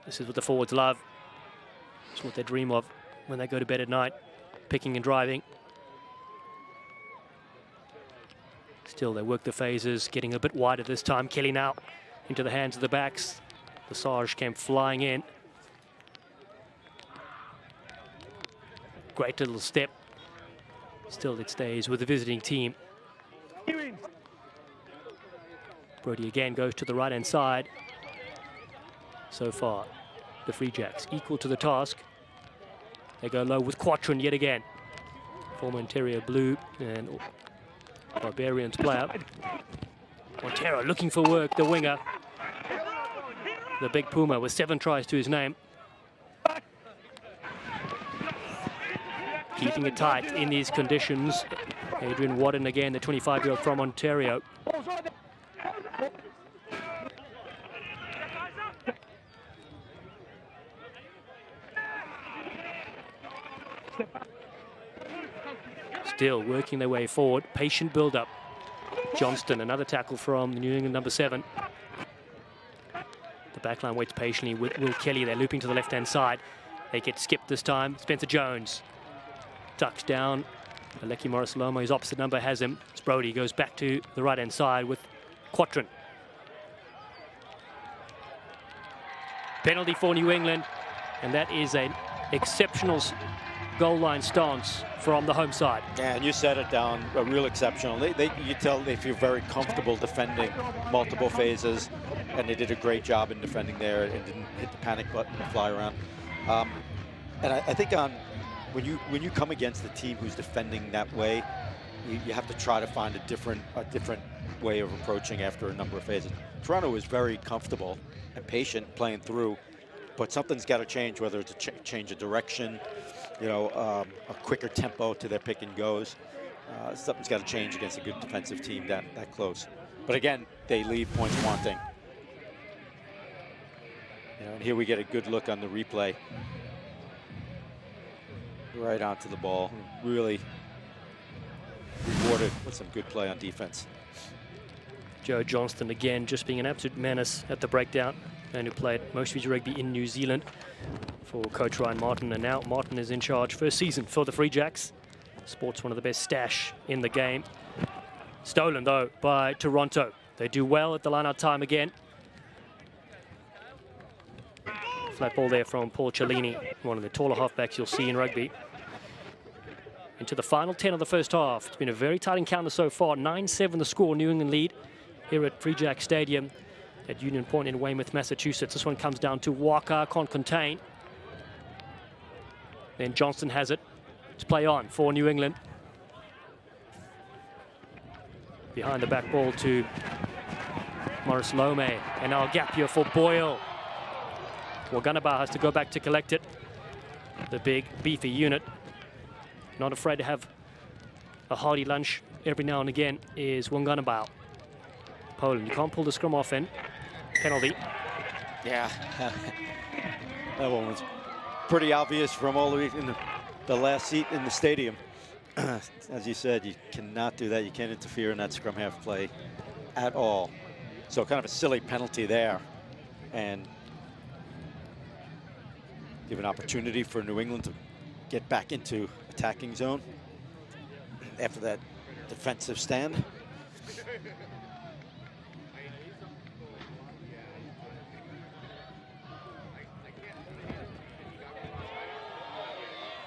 This is what the forwards love. It's what they dream of when they go to bed at night. Picking and driving. Still, they work the phases, getting a bit wider this time. Kelly now into the hands of the backs. Lesage came flying in. Great little step. Still, it stays with the visiting team. Brody again goes to the right-hand side. So far, the Free Jacks equal to the task. They go low with Quattrin yet again. Former Ontario Blue and Barbarians player. Montero looking for work, the winger. The big Puma with 7 tries to his name. Keeping it tight in these conditions. Adrian Wadden again, the 25-year-old from Ontario. Still working their way forward. Patient build-up. Johnston, another tackle from the New England number 7. The backline waits patiently with Will Kelly. They're looping to the left-hand side. They get skipped this time. Spencer Jones ducks down. Aleki Morris-Lomo, his opposite number, has him. Brody goes back to the right-hand side with Quattrin. Penalty for New England, and that is an exceptional goal line stance from the home side.
Yeah, and you set it down, real exceptional. You tell they feel very comfortable defending multiple phases, and they did a great job in defending there and didn't hit the panic button and fly around. And I think when you come against a team who's defending that way, you have to try to find a different way of approaching after a number of phases. Toronto was very comfortable and patient playing through, but something's got to change, whether it's a change of direction, a quicker tempo to their pick and goes. Something's got to change against a good defensive team that close. But again, they leave points wanting. And here we get a good look on the replay. Right onto the ball. Really rewarded with some good play on defense.
Joe Johnston again just being an absolute menace at the breakdown, and who played most of his rugby in New Zealand for coach Ryan Martin, and now Martin is in charge first season for the Free Jacks. Sports one of the best stash in the game. Stolen though by Toronto. They do well at the line-out time again. Flat ball there from Paul Cellini, one of the taller halfbacks you'll see in rugby. Into the final 10 of the first half. It's been a very tight encounter so far. 9-7 the score, New England lead here at Free Jack Stadium at Union Point in Weymouth, Massachusetts. This one comes down to Walker, can't contain. Then Johnston has it. It's play on for New England. Behind the back ball to Morris Lome, and now a gap here for Boyle. Wanganabao has to go back to collect it. The big, beefy unit. Not afraid to have a hearty lunch every now and again is Wanganabao. Poland, you can't pull the scrum off in. Penalty.
Yeah. That one was pretty obvious from all the way in the last seat in the stadium. As you said, you cannot do that. You can't interfere in that scrum half play at all. So kind of a silly penalty there. And give an opportunity for New England to get back into attacking zone after that defensive stand.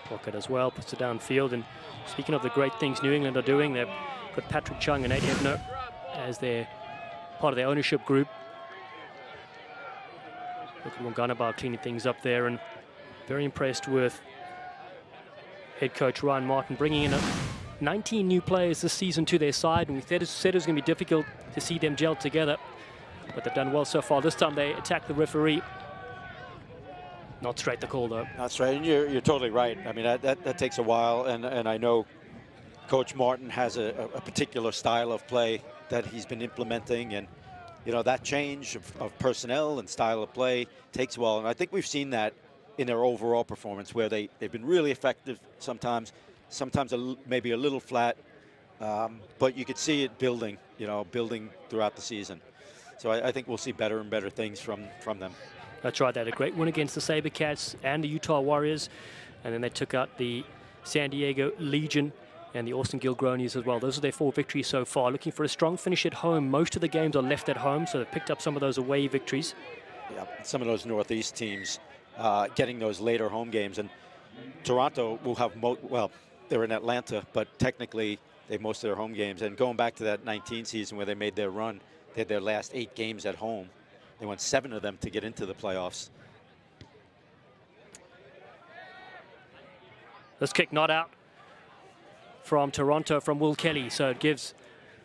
Pocket as well, puts it downfield. And speaking of the great things New England are doing, they've got Patrick Chung and Nate Ebner as their part of their ownership group. Look at Wanganabao cleaning things up there, and very impressed with head coach Ryan Martin bringing in 19 new players this season to their side, and we said it was going to be difficult to see them gel together, but they've done well so far. This time they attack the referee. Not straight the call though.
Not straight, and you're totally right. I mean, that takes a while, and I know Coach Martin has a particular style of play that he's been implementing, and that change of personnel and style of play takes a while, and I think we've seen that in their overall performance, where they've been really effective sometimes maybe a little flat, but you could see it building throughout the season. So I think we'll see better and better things from them.
That's right. They had a great win against the SaberCats and the Utah Warriors, and then they took out the San Diego Legion and the Austin Gilgronis as well. Those are their 4 victories so far. Looking for a strong finish at home. Most of the games are left at home, so they've picked up some of those away victories.
Yeah, some of those Northeast teams getting those later home games, and Toronto will have they're in Atlanta, but technically they have most of their home games. And going back to that 19 season where they made their run, they had their last 8 games at home. They won 7 of them to get into the playoffs.
This kick not out from Toronto from Will Kelly, so it gives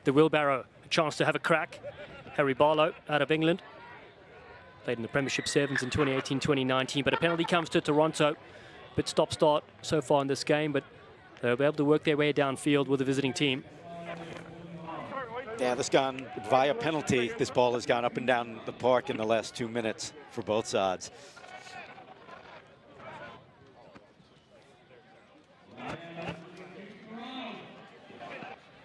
the wheelbarrow a chance to have a crack. Harry Barlow out of England. Played in the Premiership Sevens in 2018-2019, but a penalty comes to Toronto. Bit stop-start so far in this game, but they'll be able to work their way downfield with the visiting team.
Yeah, this gone via penalty. This ball has gone up and down the park in the last 2 minutes for both sides.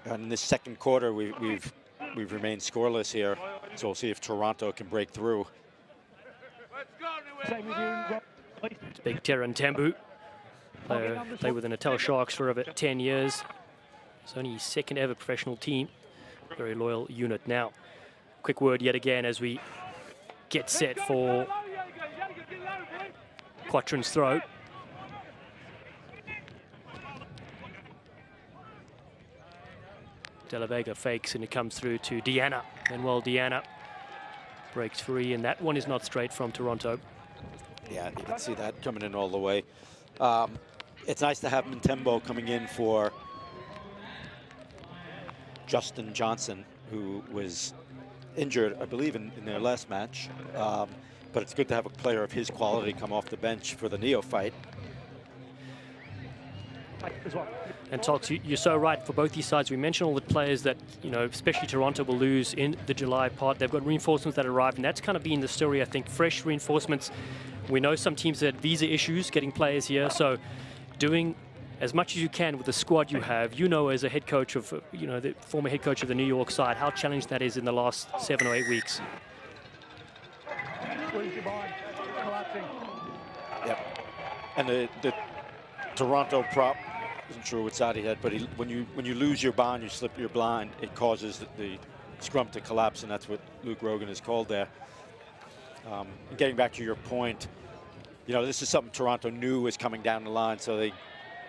And in this second quarter, we've remained scoreless here, so we'll see if Toronto can break through.
It's big Teran Tembu. Played with the Natal Sharks for over 10 years. It's only his second ever professional team. Very loyal unit now. Quick word yet again as we get set for Quattrin's throw. De La Vega fakes and it comes through to Diana. Manuel Diana breaks free, and that one is not straight from Toronto.
Yeah, you can see that coming in all the way. It's nice to have Montembeault coming in for Justin Johnson, who was injured, I believe, in their last match. But it's good to have a player of his quality come off the bench for the neophyte.
And Tox, you're so right for both these sides. We mentioned all the players that, you know, especially Toronto will lose in the July part. They've got reinforcements that arrive, and that's kind of been the story, I think. Fresh reinforcements. We know some teams had visa issues getting players here, so doing as much as you can with the squad you have. You know, as a head coach of, you know, the former head coach of the New York side, how challenged that is in the last 7 or 8 weeks.
Yep. And the Toronto prop, isn't sure what side he had, but when you lose your bond, you slip your blind, it causes the scrum to collapse, and that's what Luke Rogan is called there. Getting back to your point, you know, this is something Toronto knew was coming down the line, so they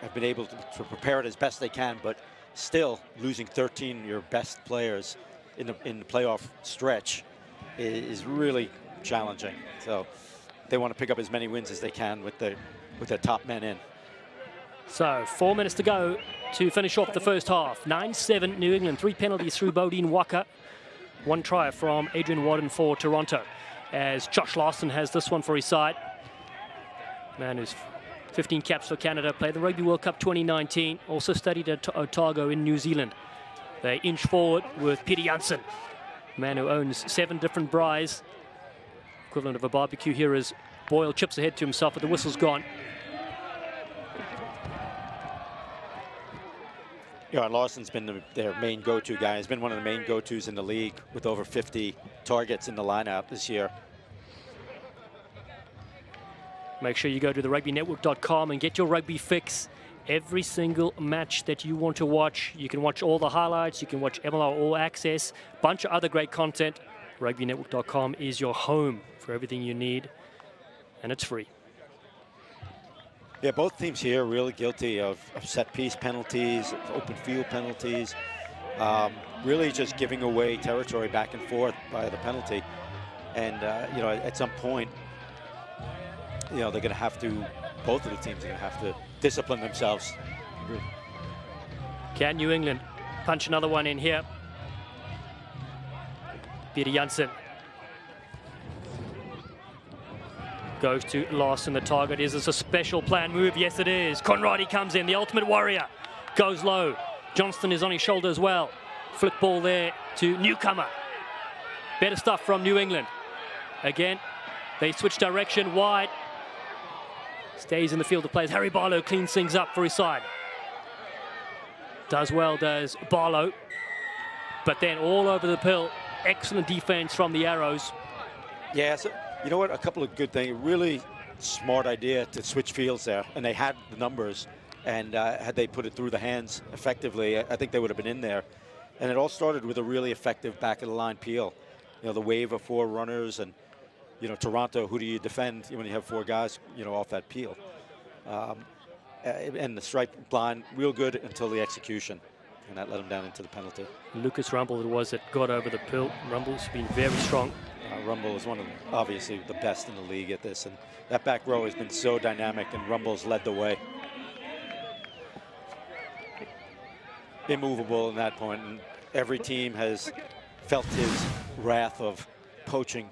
have been able to prepare it as best they can, but still losing 13 of your best players in the playoff stretch is really challenging. So they want to pick up as many wins as they can with their top men in.
So 4 minutes to go to finish off the first half. 9-7 New England. 3 penalties through Bodine Walker. 1 try from Adrian Wadden for Toronto, as Josh Larson has this one for his side. Man who's 15 caps for Canada, played the Rugby World Cup 2019, also studied at Otago in New Zealand. They inch forward with Peter Janssen, man who owns 7 different braais, equivalent of a barbecue here, as Boyle chips ahead to himself, but the whistle's gone.
Yeah, and Larson's been their main go-to guy. He's been one of the main go-tos in the league with over 50 targets in the lineup this year.
Make sure you go to therugbynetwork.com and get your rugby fix. Every single match that you want to watch. You can watch all the highlights. You can watch MLR All Access. Bunch of other great content. Rugbynetwork.com is your home for everything you need, and it's free.
Yeah, both teams here are really guilty of set-piece penalties, of open field penalties, really just giving away territory back and forth by the penalty. And, you know, at some point, you know, they're going to have to, both of the teams are going to have to discipline themselves.
Can New England punch another one in here? Peter Janssen goes to Larson, the target. Is this a special plan move? Yes, it is. Conradi comes in, the ultimate warrior. Goes low. Johnston is on his shoulder as well. Flip ball there to Newcomer. Better stuff from New England. Again, they switch direction wide. Stays in the field of plays. Harry Barlow cleans things up for his side. Does well, does Barlow. But then all over the pill. Excellent defense from the Arrows.
Yeah, so, you know what? A couple of good things. Really smart idea to switch fields there. And they had the numbers. And had they put it through the hands effectively, I think they would have been in there. And it all started with a really effective back-of-the-line peel. You know, the wave of 4 runners, and, you know, Toronto, who do you defend when you have 4 guys, you know, off that peel? And the strike blind, real good until the execution. And that led him down into the penalty.
Lucas Rumble, it was that got over the pill. Rumble's been very strong.
Rumble is one of, obviously, the best in the league at this. And that back row has been so dynamic, and Rumble's led the way. Immovable in that point, and every team has felt his wrath of poaching.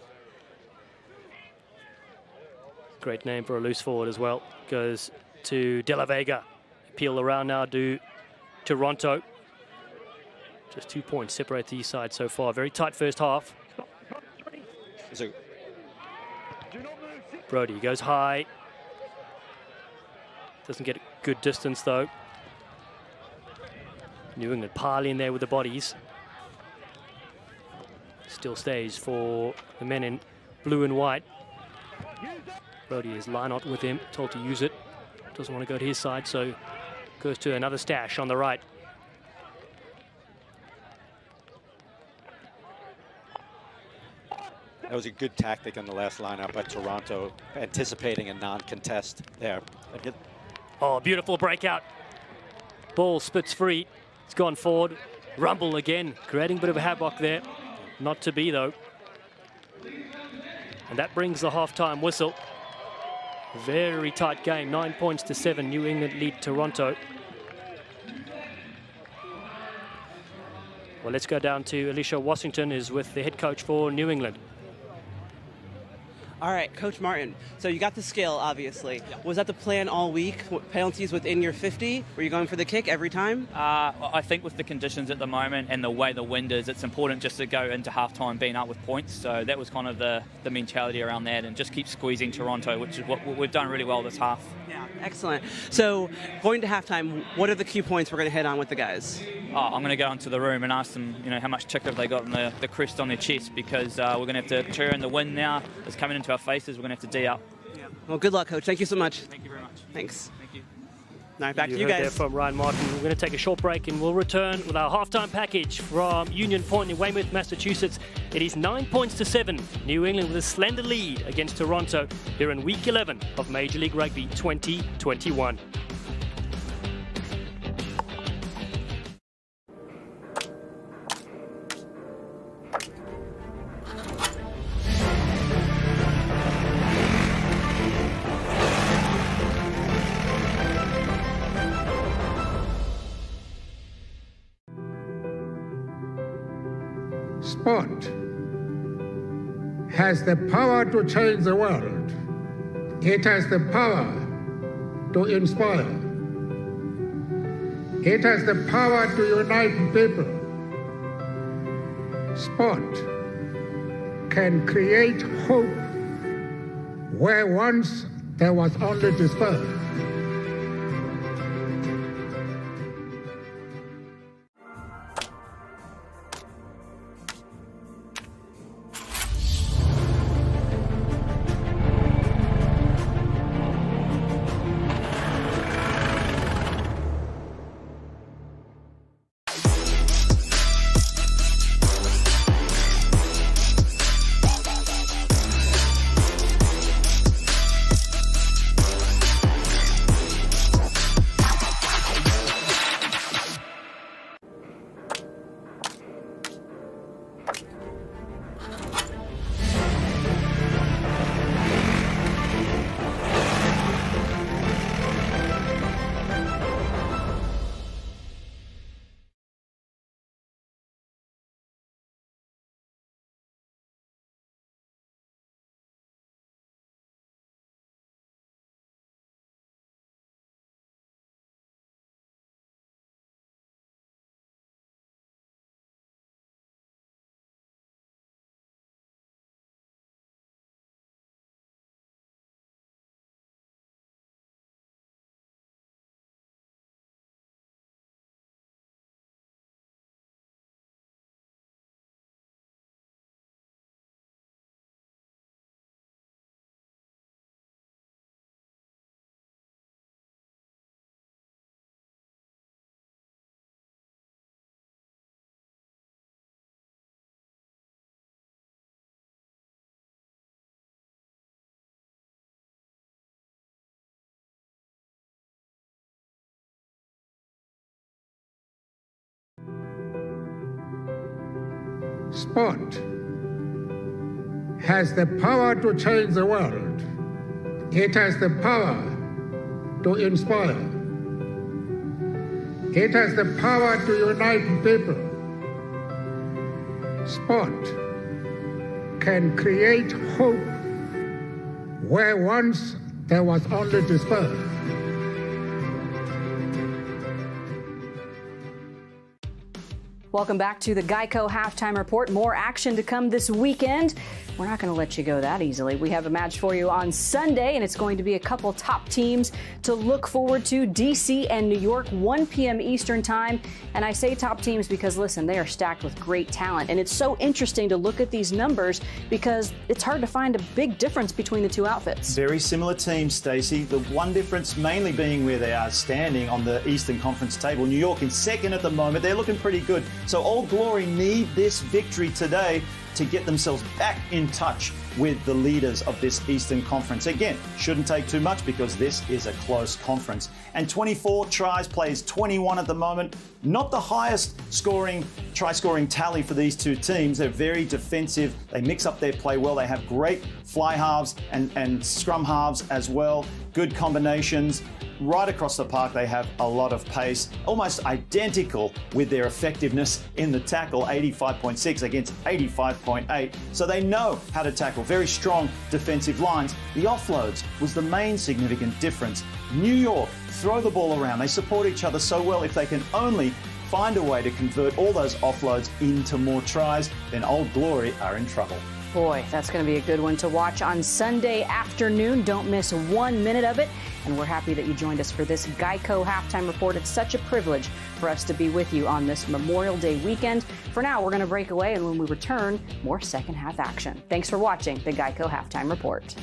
Great name for a loose forward as well. Goes to De La Vega. Peel around now to Toronto. Just 2 points separate these sides so far. Very tight first half. Brody goes high. Doesn't get a good distance though. New England pile in there with the bodies. Still stays for the men in blue and white. Brody is line out with him, told to use it. Doesn't want to go to his side, so goes to another stash on the right.
That was a good tactic on the last lineup by Toronto, anticipating a non-contest there.
Oh, beautiful breakout. Ball spits free. It's gone forward. Rumble again, creating a bit of a havoc there. Not to be, though. And that brings the half-time whistle. Very tight game, 9 points to 7. New England lead Toronto. Well, let's go down to Alicia Washington, who's with the head coach for New England.
All right, Coach Martin. So you got the skill, obviously. Yeah. Was that the plan all week? Penalties within your 50? Were you going for the kick every time?
I think with the conditions at the moment and the way the wind is, it's important just to go into halftime being up with points. So that was kind of the mentality around that, and just keep squeezing Toronto, which is what we've done really well this half.
Yeah, excellent. So going to halftime, what are the key points we're going to hit on with the guys?
I'm going to go into the room and ask them, how much ticker have they got in the crest on their chest, because we're going to have to turn the wind now. It's coming into our faces. We're going to have to D up.
Yeah. Well, good luck, Coach. Thank you so much.
Thank you very much.
Thanks.
Thank you.
All right, back to you
heard
guys.
There from Ryan Martin. We're going to take a short break and we'll return with our halftime package from Union Point in Weymouth, Massachusetts. It is 9 points to 7. New England with a slender lead against Toronto here in Week 11 of Major League Rugby 2021.
Sport has the power to change the world. It has the power to inspire. It has the power to unite people. Sport can create hope where once there was only despair. Sport has the power to change the world. It has the power to inspire. It has the power to unite people. Sport can create hope where once there was only despair.
Welcome back to the Geico Halftime Report. More action to come this weekend. We're not going to let you go that easily. We have a match for you on Sunday, and it's going to be a couple top teams to look forward to. DC and New York, 1 p.m. Eastern time. And I say top teams because, listen, they are stacked with great talent. And it's so interesting to look at these numbers because it's hard to find a big difference between the two outfits.
Very similar teams, Stacey. The one difference mainly being where they are standing on the Eastern Conference table. New York in second at the moment. They're looking pretty good. So Old Glory need this victory today to get themselves back in touch with the leaders of this Eastern Conference. Again, shouldn't take too much because this is a close conference. And 24 tries, plays 21 at the moment. Not the highest try-scoring tally for these two teams. They're very defensive. They mix up their play well. They have great fly halves and scrum halves as well. Good combinations. Right across the park, they have a lot of pace, almost identical with their effectiveness in the tackle, 85.6 against 85.8. So they know how to tackle. Very strong defensive lines. The offloads was the main significant difference. New York throw the ball around. They support each other so well. If they can only find a way to convert all those offloads into more tries, then Old Glory are in trouble.
Boy, that's going to be a good one to watch on Sunday afternoon. Don't miss 1 minute of it. And we're happy that you joined us for this Geico Halftime Report. It's such a privilege for us to be with you on this Memorial Day weekend. For now, we're going to break away, and when we return, more second half action. Thanks for watching the Geico Halftime Report.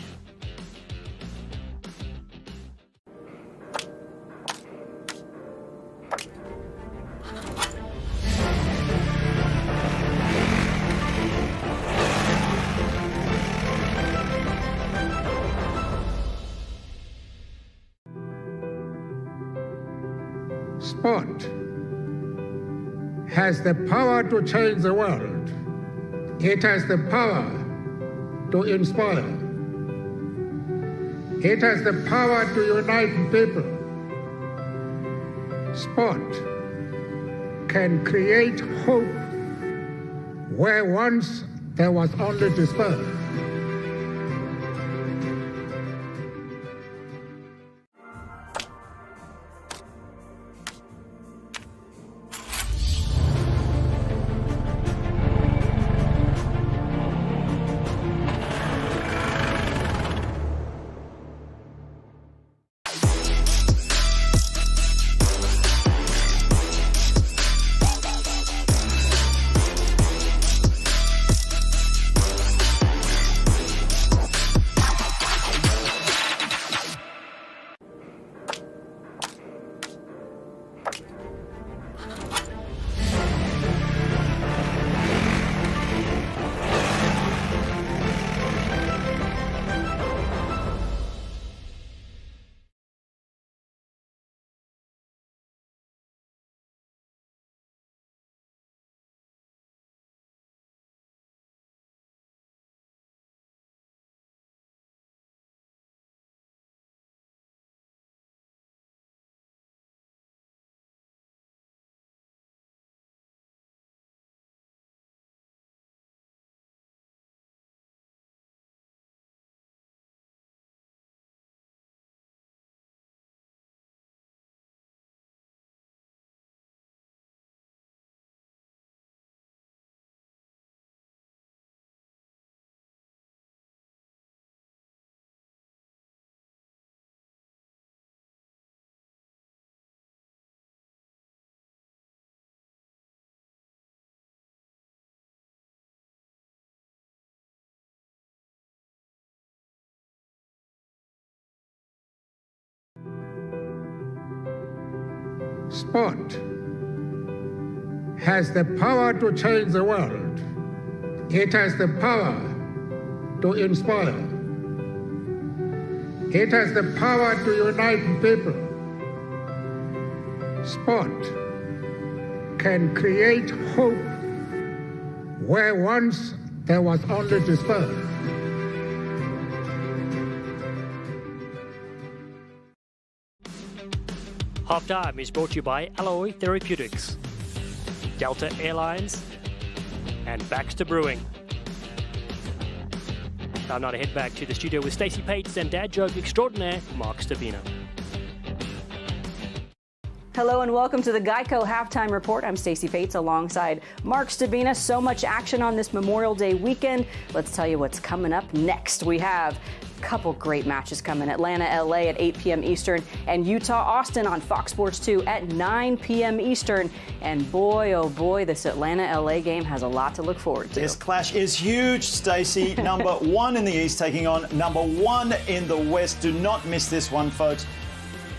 Sport has the power to change the world. It has the power to inspire. It has the power to unite people. Sport can create hope where once there was only despair. Sport has the power to change the world. It has the power to inspire. It has the power to unite people. Sport can create hope where once there was only despair.
Halftime is brought to you by Alloy Therapeutics, Delta Airlines, and Baxter Brewing. Time now to head back to the studio with Stacey Pates and dad joke extraordinaire Mark Stabino.
Hello and welcome to the Geico Halftime Report. I'm Stacey Pates alongside Mark Stabina. So much action on this Memorial Day weekend. Let's tell you what's coming up next. We have a couple great matches coming. Atlanta, LA at 8 p.m. Eastern and Utah, Austin on Fox Sports 2 at 9 p.m. Eastern. And boy, oh boy, this Atlanta, LA game has a lot to look forward to.
This clash is huge, Stacey. Number one in the East taking on number one in the West. Do not miss this one, folks.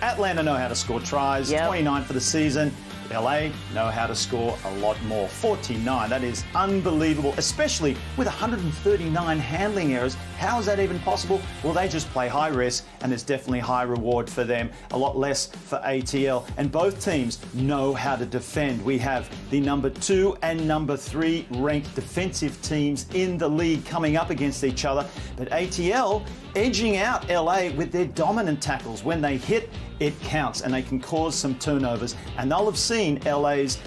Atlanta know how to score tries, 29 for the season. LA know how to score a lot more. 49, that is unbelievable, especially with 139 handling errors. How is that even possible? Well, they just play high risk, and there's definitely high reward for them, a lot less for ATL. And both teams know how to defend. We have the number 2 and number 3 ranked defensive teams in the league coming up against each other. But ATL edging out LA with their dominant tackles. When they hit, it counts, and they can cause some turnovers. And they'll have seen LA's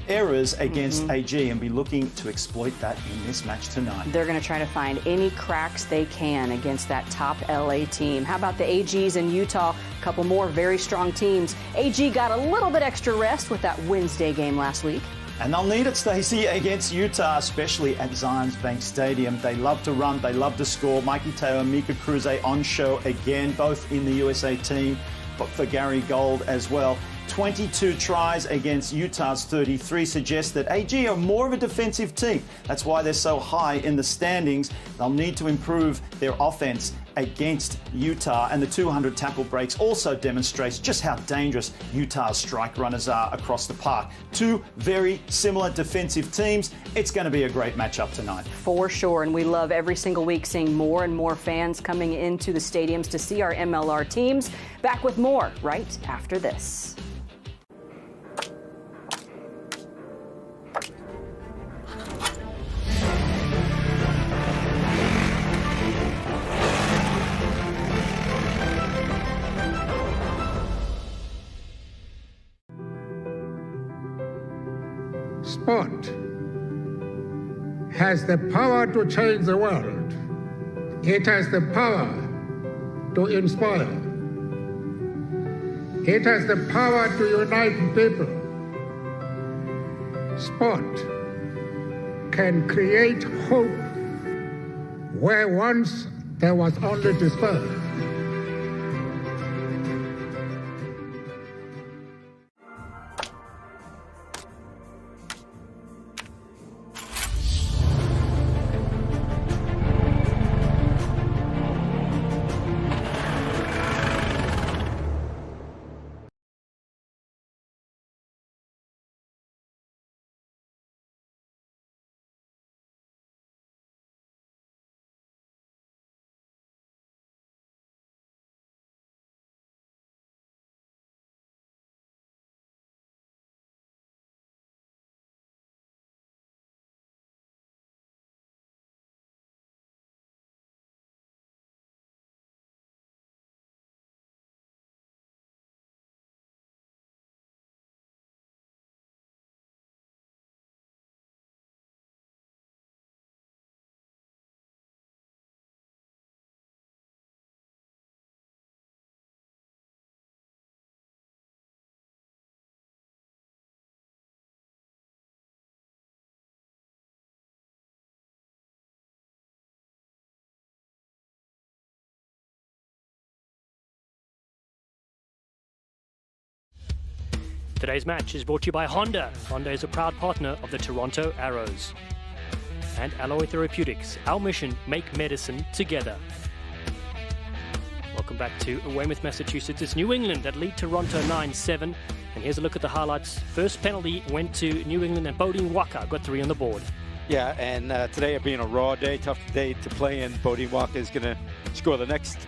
errors against AG and be looking to exploit that in this match tonight.
They're going to try to find any cracks they can against that top LA team. How about the AGs in Utah? A couple more very strong teams. AG got a little bit extra rest with that Wednesday game last week.
And they'll need it, Stacey, against Utah, especially at Zions Bank Stadium. They love to run, they love to score. Mikey Teo and Mika Kruse on show again, both in the USA team, but for Gary Gold as well. 22 tries against Utah's 33 suggests that AG are more of a defensive team. That's why they're so high in the standings. They'll need to improve their offense against Utah, and the 200 tackle breaks also demonstrates just how dangerous Utah's strike runners are across the park. Two very similar defensive teams. It's going to be a great matchup tonight.
For sure, and we love every single week seeing more and more fans coming into the stadiums to see our MLR teams. Back with more right after this.
Sport has the power to change the world. It has the power to inspire. It has the power to unite people. Sport can create hope where once there was only despair.
Today's match is brought to you by Honda. Honda is a proud partner of the Toronto Arrows. And Alloy Therapeutics. Our mission, make medicine together. Welcome back to Weymouth, Massachusetts. It's New England that lead Toronto 9-7. And here's a look at the highlights. First penalty went to New England, and Bodine Waka got 3 on the board.
Yeah, and today being a raw day, tough day to play in, Bodine Waka is going to score the next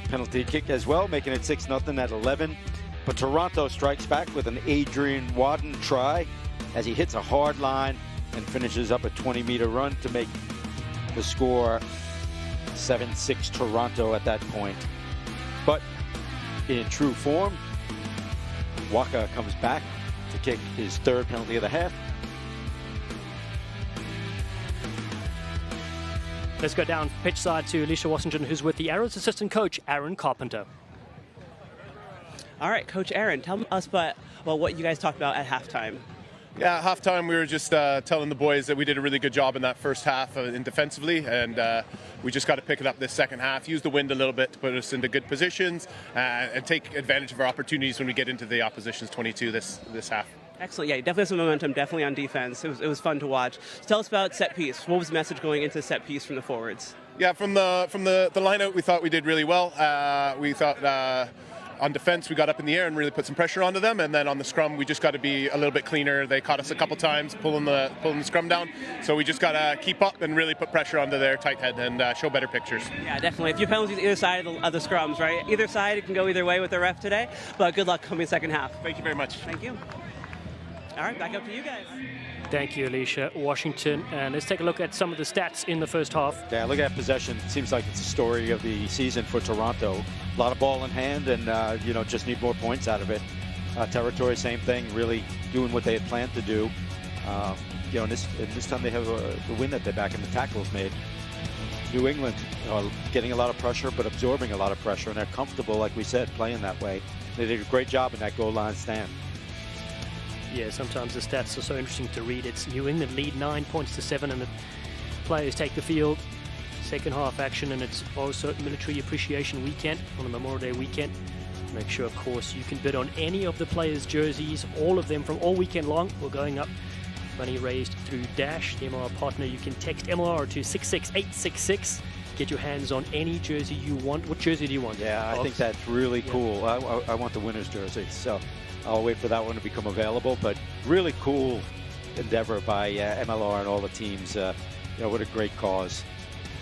penalty kick as well, making it 6-0 at 11. But Toronto strikes back with an Adrian Wadden try as he hits a hard line and finishes up a 20-meter run to make the score 7-6 Toronto at that point. But in true form, Waka comes back to kick his 3rd penalty of the half.
Let's go down pitch side to Alicia Washington, who's with the Arrows assistant coach, Aaron Carpenter.
All right, Coach Aaron, tell us about what you guys talked about at halftime.
Yeah, at halftime we were just telling the boys that we did a really good job in that first half in defensively, and we just got to pick it up this second half, use the wind a little bit to put us into good positions, and take advantage of our opportunities when we get into the opposition's 22 this half.
Excellent. Yeah, definitely some momentum, definitely on defense. It was fun to watch. So tell us about set piece. What was the message going into set piece from the forwards?
Yeah, from the line out, we thought we did really well. We thought on defense, we got up in the air and really put some pressure onto them. And then on the scrum, we just got to be a little bit cleaner. They caught us a couple times pulling the scrum down. So we just got to keep up and really put pressure onto their tight head and show better pictures.
Yeah, definitely. A few penalties either side of the scrums, right? Either side, it can go either way with the ref today. But good luck coming second half.
Thank you very much.
Thank you. All right, back up to you guys.
Thank you, Alicia. Washington. And let's take a look at some of the stats in the first half.
Yeah, look at possession. It seems like it's the story of the season for Toronto. A lot of ball in hand and, just need more points out of it. Territory, same thing, really doing what they had planned to do. And this time they have the win that they back and the tackles made. New England getting a lot of pressure, but absorbing a lot of pressure, and they're comfortable, like we said, playing that way. They did a great job in that goal line stand.
Yeah, sometimes the stats are so interesting to read. It's New England lead 9-7, and the players take the field. Second half action, and it's also Military Appreciation Weekend on the Memorial Day weekend. Make sure, of course, you can bid on any of the players' jerseys, all of them from all weekend long. We're going up. Money raised through Dash, the MLR partner. You can text MLR to 66866. Get your hands on any jersey you want. What jersey do you want?
Yeah, I think that's really cool. I want the winner's jersey, so I'll wait for that one to become available. But really cool endeavor by MLR and all the teams. What a great cause.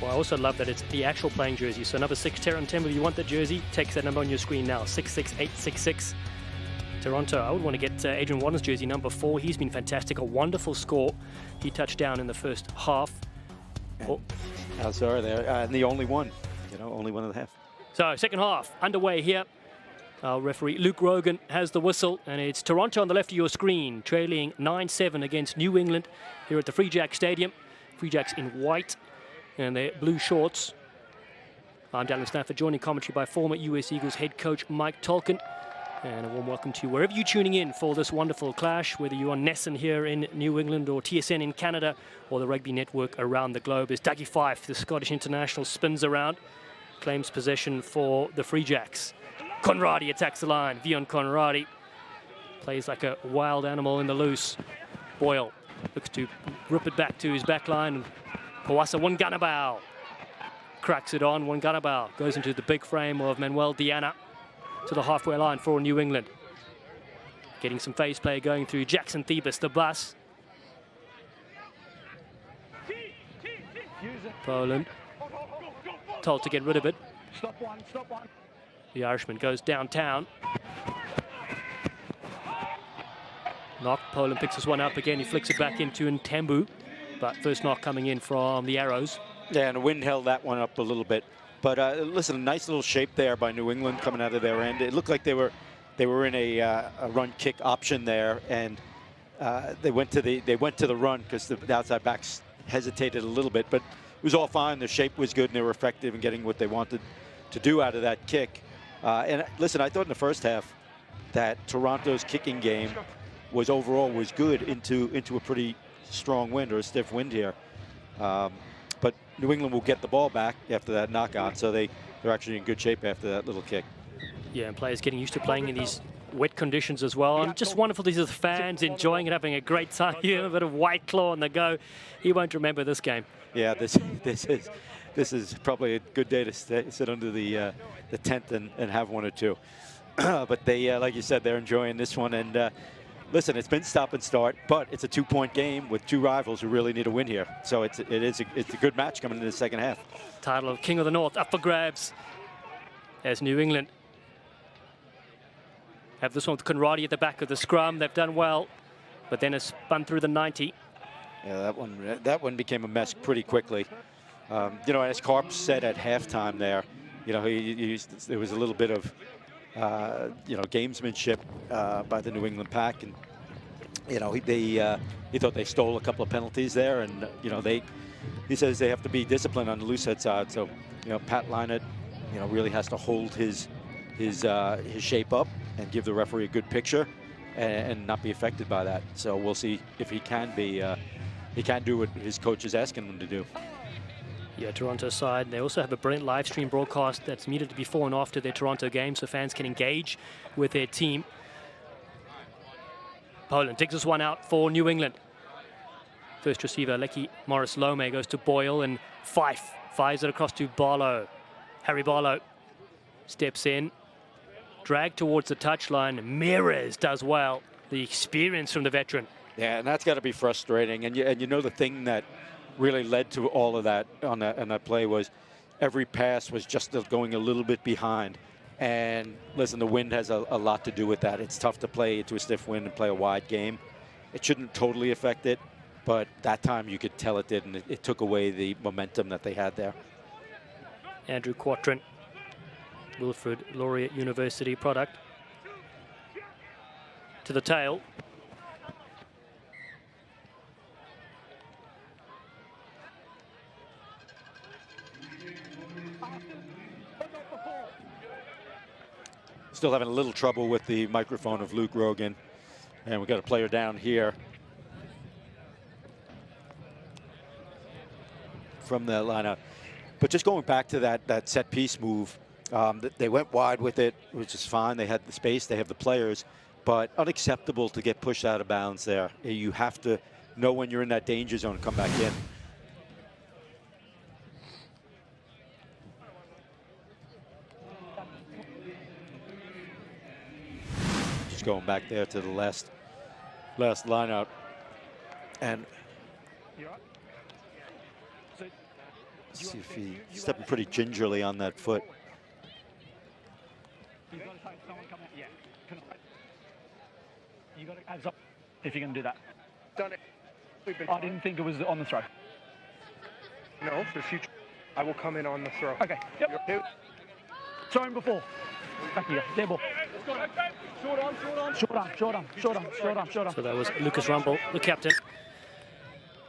Well, I also love that it's the actual playing jersey. So number 6, Taron Tembu, if you want the jersey, text that number on your screen now, 66866. Toronto, I would want to get Adrian Watten's jersey, number 4. He's been fantastic, a wonderful score. He touched down in the first half.
Sorry, there, and the only one, only one and a half.
So, second half underway here. Our referee Luke Rogan has the whistle, and it's Toronto on the left of your screen, trailing 9-7 against New England here at the Free Jack Stadium. Free Jacks in white and their blue shorts. I'm Dallin Stafford, joining commentary by former US Eagles head coach Mike Tolkien. And a warm welcome to you wherever you're tuning in for this wonderful clash, whether you're on Nesson here in New England or TSN in Canada or the Rugby Network around the globe. As Dougie Fife, the Scottish international, spins around, claims possession for the Free Jacks. Conradi attacks the line. Vion Conradi plays like a wild animal in the loose. Boyle looks to rip it back to his back line. Powasa Wanganabao cracks it on. Wanganabao goes into the big frame of Manuel Diana to the halfway line for New England. Getting some phase play going through Jackson Thebus, the bus. Poland told to get rid of it.
Stop one, stop one.
The Irishman goes downtown. Knock, Poland picks this one up again. He flicks it back into Ntembu. But first knock coming in from the Arrows.
Yeah, and the wind held that one up a little bit. But listen, a nice little shape there by New England coming out of their end. It looked like they were in a run kick option there, and they went to the run because the outside backs hesitated a little bit, but it was all fine. The shape was good, and they were effective in getting what they wanted to do out of that kick. And listen, I thought in the first half that Toronto's kicking game was good into a pretty strong wind or a stiff wind here. But New England will get the ball back after that knockout, so they're actually in good shape after that little kick.
Yeah, and players getting used to playing in these wet conditions as well. And just wonderful to see the fans enjoying it, having a great time. A bit of White Claw on the go. He won't remember this game.
Yeah, this is probably a good day to sit under the tent and have one or two. But they, like you said, they're enjoying this one. And listen, it's been stop and start, but it's a 2-point game with two rivals who really need a win here. So it's a good match coming into the second half.
Title of King of the North up for grabs as New England have this one with Conradi at the back of the scrum. They've done well, but then it's spun through the 90.
Yeah, that one became a mess pretty quickly. As Karp said at halftime there, there was a little bit of gamesmanship by the New England Pack, and he thought they stole a couple of penalties there, and he says they have to be disciplined on the loosehead side. So Pat Lynott really has to hold his shape up and give the referee a good picture and not be affected by that. So we'll see if he can do what his coach is asking him to do.
Yeah, Toronto side, they also have a brilliant live stream broadcast that's immediately before and after their Toronto game, so fans can engage with their team. Poland takes this one out for New England. First receiver, Lecky Morris Lome, goes to Boyle, and fires it across to Barlow. Harry Barlow steps in. Drag towards the touchline. Mieres does well. The experience from the veteran.
Yeah, and that's got to be frustrating. And you know the thing that really led to all of that on that play was every pass was just going a little bit behind. And listen, the wind has a lot to do with that. It's tough to play to a stiff wind and play a wide game. It shouldn't totally affect it, but that time you could tell it did, and it took away the momentum that they had there.
Andrew Quattrin, Wilfrid Laurier University product. To the tail.
Still having a little trouble with the microphone of Luke Rogan. And we've got a player down here from the lineup. But just going back to that set piece move, they went wide with it, which is fine. They had the space, they have the players, but unacceptable to get pushed out of bounds there. You have to know when you're in that danger zone and come back in. Just going back there to the last lineup. And see if he's stepping pretty gingerly on that foot.
You've got to take someone come out. Yeah. You got to abs up if you're going to do that.
Done it.
I didn't think it was on the throw.
No, for future. I will come in on the throw.
Okay. Yep. Throw him before. Back here. There, ball. Short arm.
So that was Lucas Rumball, the captain.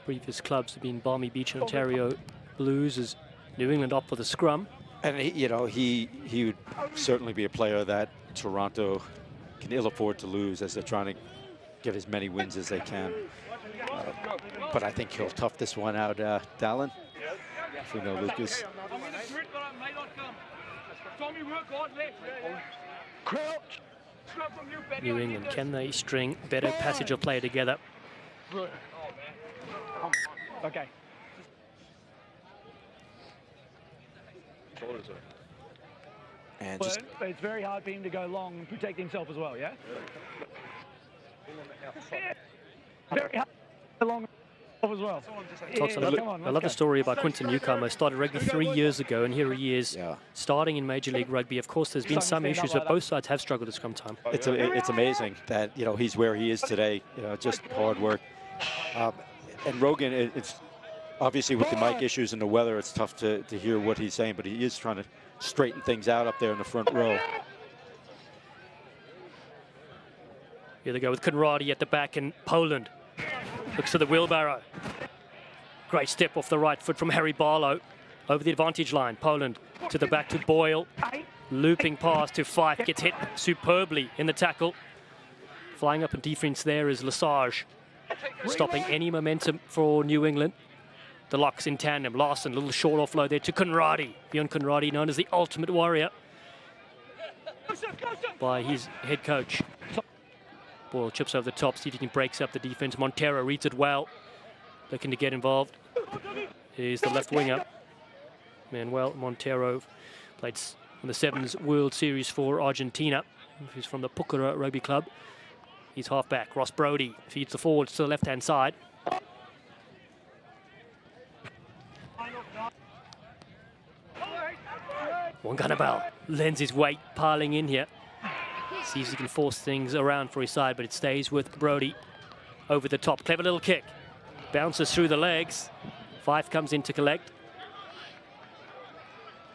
Previous clubs have been Balmy Beach and Ontario Blues, as New England opt for the scrum.
And he would certainly be a player that Toronto can ill afford to lose as they're trying to get as many wins as they can. But I think he'll tough this one out, Dallin. If we know Lucas.
New England, can they string better passage of play together?
Okay.
And
but it's very hard for him to go long and protect himself as well, yeah? Very hard to go long as well.
I love the story about Quinton Newcomer. Started rugby 3 years ago, and here he is starting in Major League Rugby. Of course, there's been some issues, but both sides have struggled at scrum time.
It's amazing that he's where he is today. Just hard work. And Rogan, it's obviously with the mic issues and the weather, it's tough to hear what he's saying, but he is trying to straighten things out up there in the front row.
Here they go with Conradi at the back, and Poland looks to the wheelbarrow. Great step off the right foot from Harry Barlow over the advantage line. Poland to the back to Boyle. Looping pass to Fife, gets hit superbly in the tackle. Flying up in defense there is Lesage, stopping any momentum for New England. The locks in tandem. Larson, little short offload there to Conradi. Bjorn Conradi, known as the Ultimate Warrior by his head coach. Boyle chips over the top, see if he can breaks up the defense. Montero reads it well, looking to get involved. Here's the left winger, Manuel Montero. Played in the Sevens World Series for Argentina. He's from the Pucara Rugby Club. He's halfback. Ross Brody feeds the forwards to the left-hand side. Wanganabal lends his weight, piling in here. See if he can force things around for his side, but it stays with Brody over the top. Clever little kick. Bounces through the legs. Fife comes in to collect.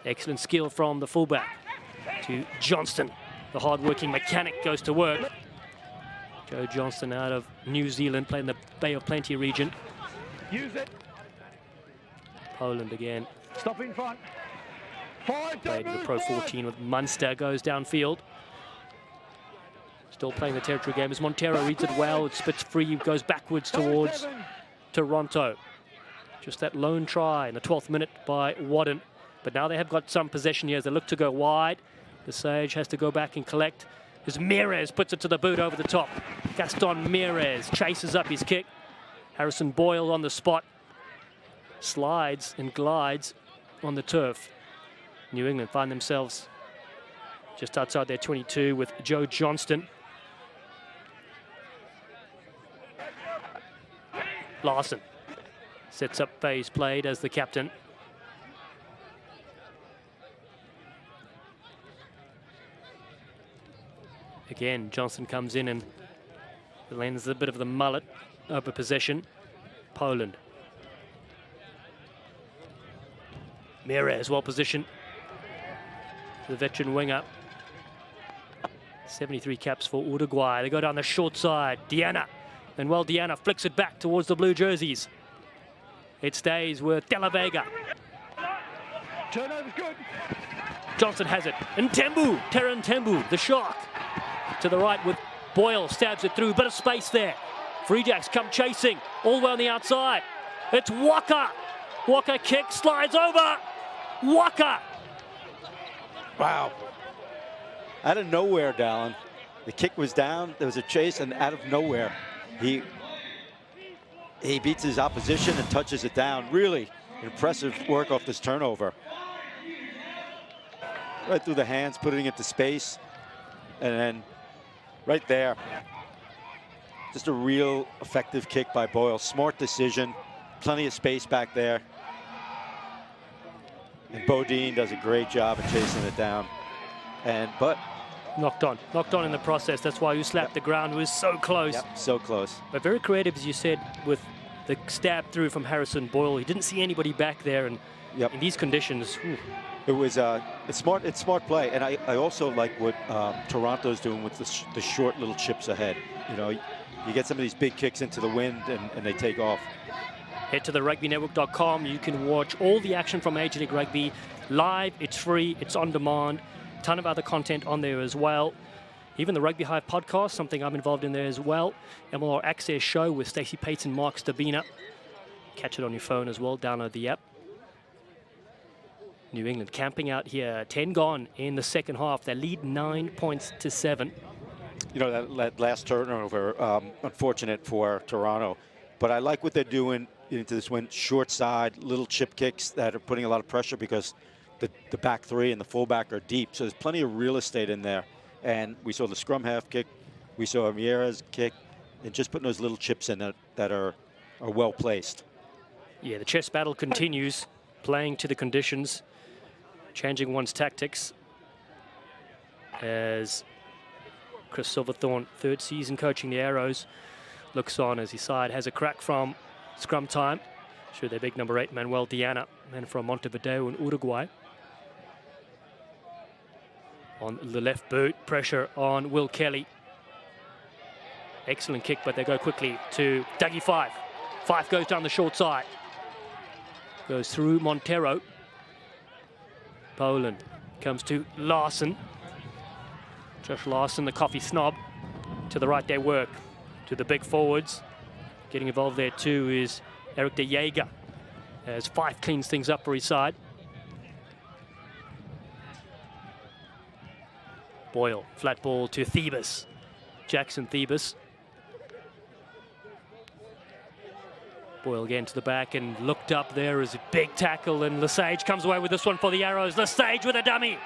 Excellent skill from the fullback to Johnston. The hard-working mechanic goes to work. Joe Johnston out of New Zealand, playing the Bay of Plenty region.
Use it.
Poland again.
Stop in front.
Played in the Pro 14 with Munster, goes downfield. Still playing the territory game as Montero reads it well. It spits free, goes backwards towards Toronto. Just that lone try in the 12th minute by Wadden. But now they have got some possession here as they look to go wide. The Sage has to go back and collect. As Mieres puts it to the boot over the top. Gaston Mieres chases up his kick. Harrison Boyle on the spot. Slides and glides on the turf. New England find themselves just outside their 22 with Joe Johnston. Larson sets up phase played as the captain. Again, Johnston comes in and lends a bit of the mullet over possession. Poland. Mires well positioned. The veteran winger. 73 caps for Uruguay. They go down the short side. Diana. And well, Diana flicks it back towards the blue jerseys. It stays with De La Vega.
Turnover's good.
Johnson has it. And Terran Tembu, the shark. To the right with Boyle, stabs it through. Bit of space there. Free Jacks come chasing. All the way on the outside. It's Walker. Walker kick, slides over. Walker.
Wow. Out of nowhere, Dallin. The kick was down. There was a chase, and out of nowhere, he beats his opposition and touches it down. Really impressive work off this turnover. Right through the hands, putting it into space, and then right there. Just a real effective kick by Boyle. Smart decision. Plenty of space back there. And Bodine does a great job of chasing it down. But
knocked on in the process. That's why you slapped the ground. It was so close.
Yep, so close.
But very creative, as you said, with the stab through from Harrison Boyle. He didn't see anybody back there, and in these conditions,
it was it's smart play. And I also like what Toronto's doing with the short little chips ahead. You know, you get some of these big kicks into the wind, and they take off.
Head to the rugbynetwork.com. You can watch all the action from Major League Rugby live. It's free. It's on demand. Ton of other content on there as well. Even the Rugby Hive podcast, something I'm involved in there as well. MLR Access show with Stacey Pates and Mark Stabina. Catch it on your phone as well. Download the app. New England camping out here. 10 gone in the second half. They lead 9 points to 7.
You know, that last turnover, unfortunate for Toronto. But I like what they're doing into this win. Short side, little chip kicks that are putting a lot of pressure because the back three and the fullback are deep. So there's plenty of real estate in there. And we saw the scrum half kick. We saw Ramirez kick. And just putting those little chips in that are well placed.
Yeah, the chess battle continues. Playing to the conditions. Changing one's tactics. As Chris Silverthorne, third season coaching the Arrows, looks on as his side has a crack from scrum time. Sure, their big number 8, Manuel Diana, man from Montevideo in Uruguay. On the left boot, pressure on Will Kelly. Excellent kick, but they go quickly to Dougie Fife. Fife goes down the short side. Goes through Montero. Poland comes to Larson. Josh Larson, the coffee snob. To the right they work. To the big forwards. Getting involved there too is Eric de Jager. As Fife cleans things up for his side. Boyle, flat ball to Thebus. Jackson Thebus. Boyle again to the back and looked up there as a big tackle, and Lesage comes away with this one for the Arrows. Lesage with a dummy.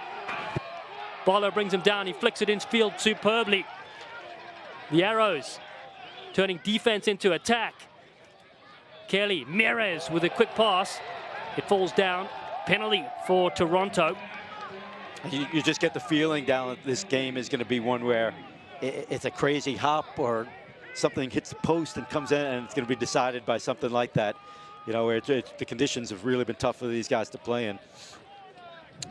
Barlow brings him down. He flicks it into field superbly. The Arrows turning defense into attack. Kelly, Mires with a quick pass. It falls down. Penalty for Toronto.
You just get the feeling down that this game is going to be one where it's a crazy hop or something hits the post and comes in, and it's going to be decided by something like that. You know, where the conditions have really been tough for these guys to play in.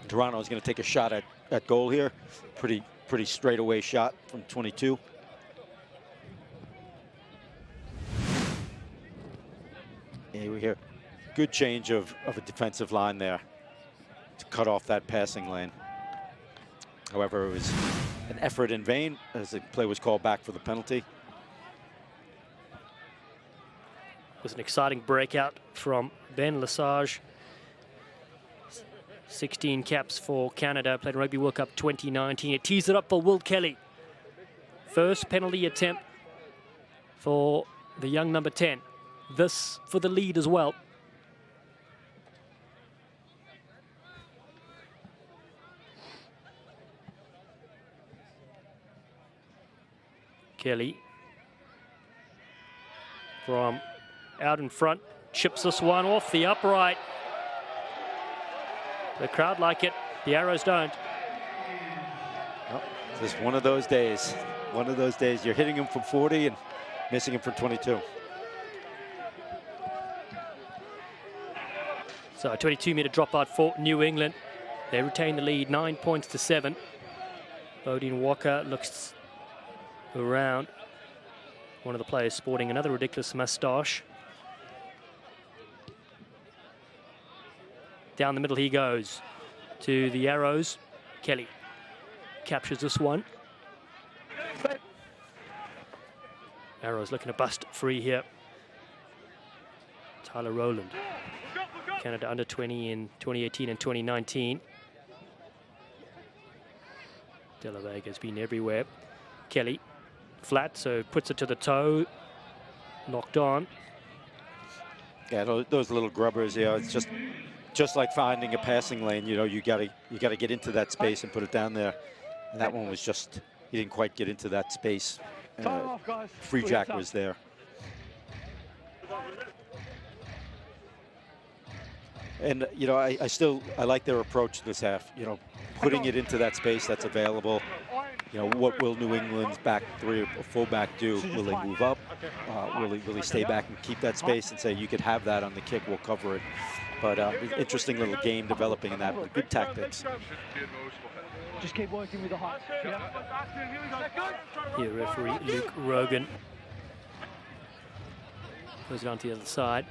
Toronto is going to take a shot at goal here. Pretty straightaway shot from 22. Here we hear good change of a defensive line there to cut off that passing lane. However, it was an effort in vain as the play was called back for the penalty.
It was an exciting breakout from Ben Lesage. 16 caps for Canada, played Rugby World Cup 2019. It tees it up for Will Kelly. First penalty attempt for the young number 10. This for the lead as well. Kelly from out in front, chips this one off the upright. The crowd like it, the Arrows don't.
Oh, just one of those days. One of those days you're hitting him from 40 and missing him from 22.
So a 22-meter dropout for New England. They retain the lead, 9 points to 7. Bodine Walker looks around. One of the players sporting another ridiculous moustache. Down the middle he goes to the Arrows. Kelly captures this one. Arrows looking to bust free here. Tyler Rowland, Canada under 20 in 2018 and 2019. De La Vega's been everywhere. Kelly, flat, so puts it to the toe. Knocked on.
Yeah, those little grubbers, you know, it's just like finding a passing lane. You know, you gotta get into that space and put it down there. And that one was just, he didn't quite get into that space. Free Jack was there. And, you know, I like their approach this half. You know, putting it into that space that's available. You know, what will New England's back three or fullback do? Will they move up? Will he stay back and keep that space and say, you could have that on the kick, we'll cover it. But interesting little game developing in that with good tactics.
Just keep working with the height.
Here, referee Luke Rogan goes down to the other side.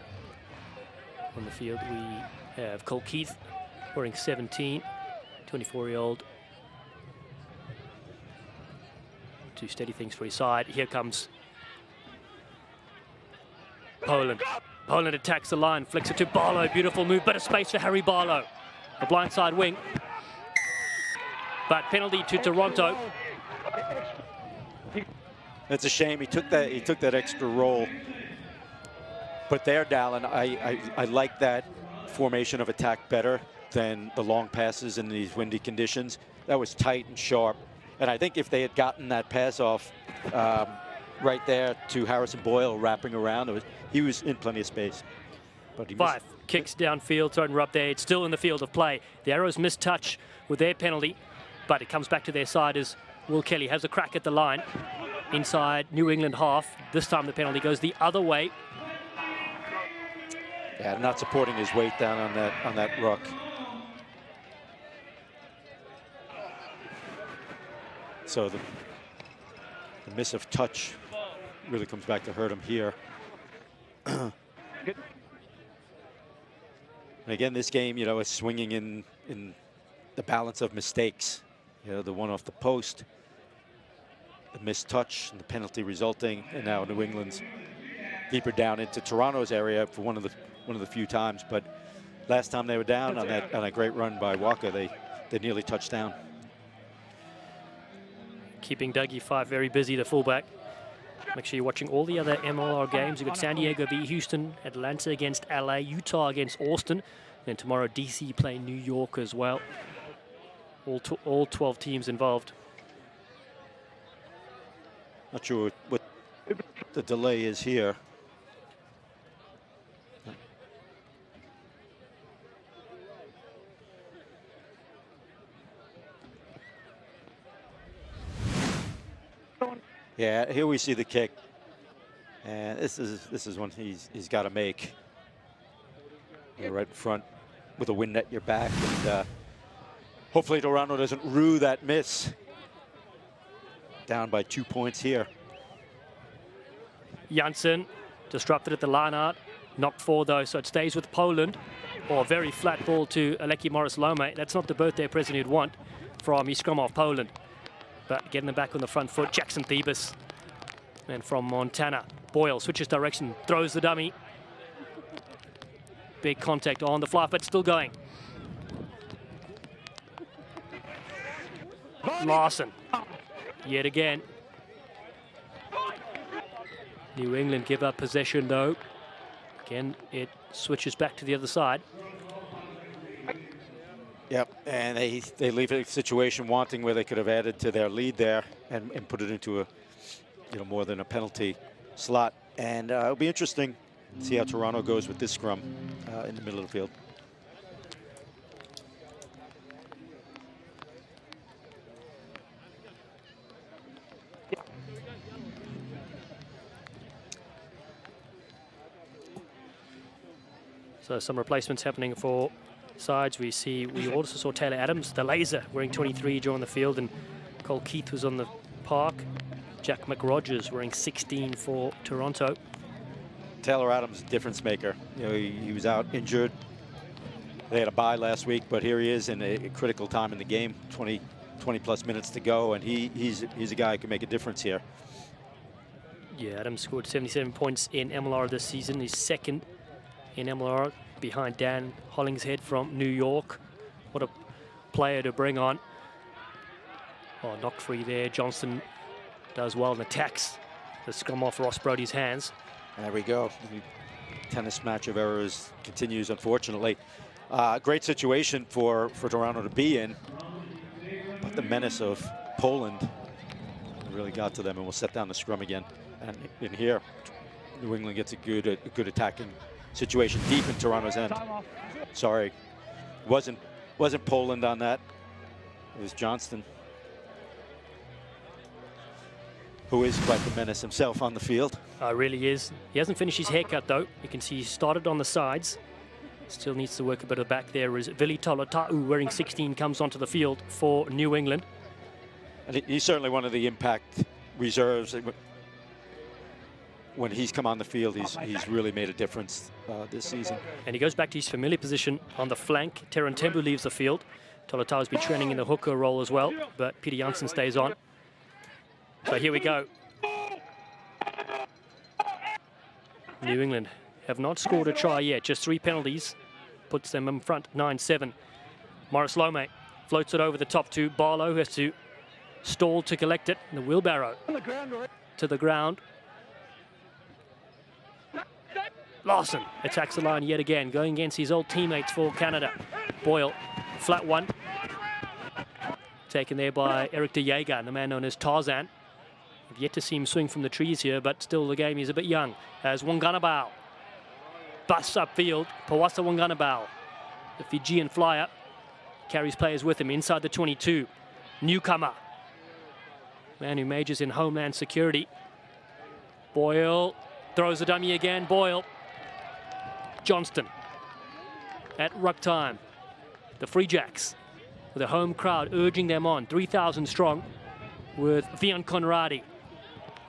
On the field, we have Cole Keith wearing 17, 24-year-old. To steady things for his side. Here comes Poland. Poland attacks the line, flicks it to Barlow. Beautiful move, bit of space for Harry Barlow. The blindside wing. But penalty to Toronto.
It's a shame he took that extra roll. But there, Dallin, I like that formation of attack better than the long passes in these windy conditions. That was tight and sharp. And I think if they had gotten that pass off right there to Harrison Boyle wrapping around, he was in plenty of space. But he
Five kicks downfield to interrupt there. It's still in the field of play. The Arrows missed touch with their penalty, but it comes back to their side as Will Kelly has a crack at the line. Inside New England half. This time the penalty goes the other way.
Yeah, not supporting his weight down on that ruck. So the miss of touch really comes back to hurt him here. And again, this game, you know, is swinging in the balance of mistakes. You know, the one off the post, the missed touch, and the penalty resulting, and now New England's deeper down into Toronto's area for one of the few times. But last time they were down on a great run by Walker, they nearly touched down.
Keeping Dougie Fife very busy, the fullback. Make sure you're watching all the other MLR games. You've got San Diego v Houston, Atlanta against LA, Utah against Austin. And tomorrow DC playing New York as well. All 12 teams involved.
Not sure what the delay is here. Yeah, here we see the kick, and this is one he's got to make. You're right in front with a wind at your back, and hopefully Toronto doesn't rue that miss. Down by 2 points here.
Janssen disrupted at the line out, knocked forward though, so it stays with Poland. Or a very flat ball to Aleki Morris-Lome. That's not the birthday present you'd want from his scrum off Poland. But getting them back on the front foot, Jackson Thebus. And from Montana, Boyle switches direction, throws the dummy. Big contact on the fly, but still going. Larson, yet again. New England give up possession though. Again, it switches back to the other side.
Yep, and they leave a situation wanting where they could have added to their lead there and put it into more than a penalty slot. And it'll be interesting to see how Toronto goes with this scrum in the middle of the field.
So some replacements happening for sides. We also saw Taylor Adams, the laser, wearing 23, join the field, and Cole Keith was on the park. Jack McRogers wearing 16 for Toronto.
Taylor Adams, difference maker. He was out injured. They had a bye last week, but here he is in a critical time in the game. 20 plus minutes to go, and he's a guy who can make a difference here.
Yeah, Adams scored 77 points in MLR this season. He's second in MLR behind Dan Hollingshead from New York. What a player to bring on. Oh, knock free there. Johnston does well and attacks the scrum off Ross Brody's hands.
There we go. The tennis match of errors continues, unfortunately. Great situation for Toronto to be in, but the menace of Poland really got to them, and we'll set down the scrum again. And in here, New England gets a good attacking situation deep in Toronto's end. Sorry, wasn't Poland on that. It was Johnston, who is quite the menace himself on the field.
Really is. He hasn't finished his haircut though. You can see he started on the sides. Still needs to work a bit of back there as Vili Tolotau, wearing 16, comes onto the field for New England.
And he's certainly one of the impact reserves. When he's come on the field, he's really made a difference this season.
And he goes back to his familiar position on the flank. Teran Tembu leaves the field. Tolotau has been training in the hooker role as well, but Peter Janssen stays on. So here we go. New England have not scored a try yet, just 3 penalties. Puts them in front, 9-7. Morris Lome floats it over the top to Barlow, who has to stall to collect it. And the wheelbarrow to the ground. Larson attacks the line yet again, going against his old teammates for Canada. Boyle, flat one. Taken there by Eric De Jager, the man known as Tarzan. I've yet to see him swing from the trees here, but still the game is a bit young. As Wanganabao busts upfield, Pawasa Wanganabao, the Fijian flyer, carries players with him inside the 22. Newcomer, man who majors in homeland security. Boyle throws a dummy again. Boyle. Johnston at ruck time. The Free Jacks with a home crowd urging them on, 3,000 strong, with Vian Conradi.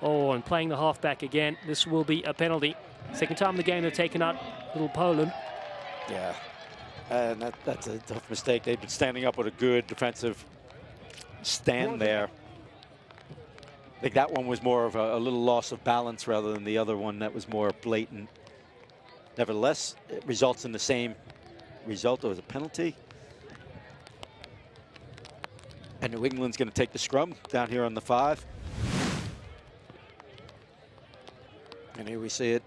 Oh, and playing the halfback again. This will be a penalty. Second time in the game they've taken out little Poland.
Yeah, and that's a tough mistake. They've been standing up with a good defensive stand there. I think that one was more of a little loss of balance rather than the other one that was more blatant. Nevertheless, it results in the same result. It was a penalty. And New England's going to take the scrum down here on the 5. And here we see it.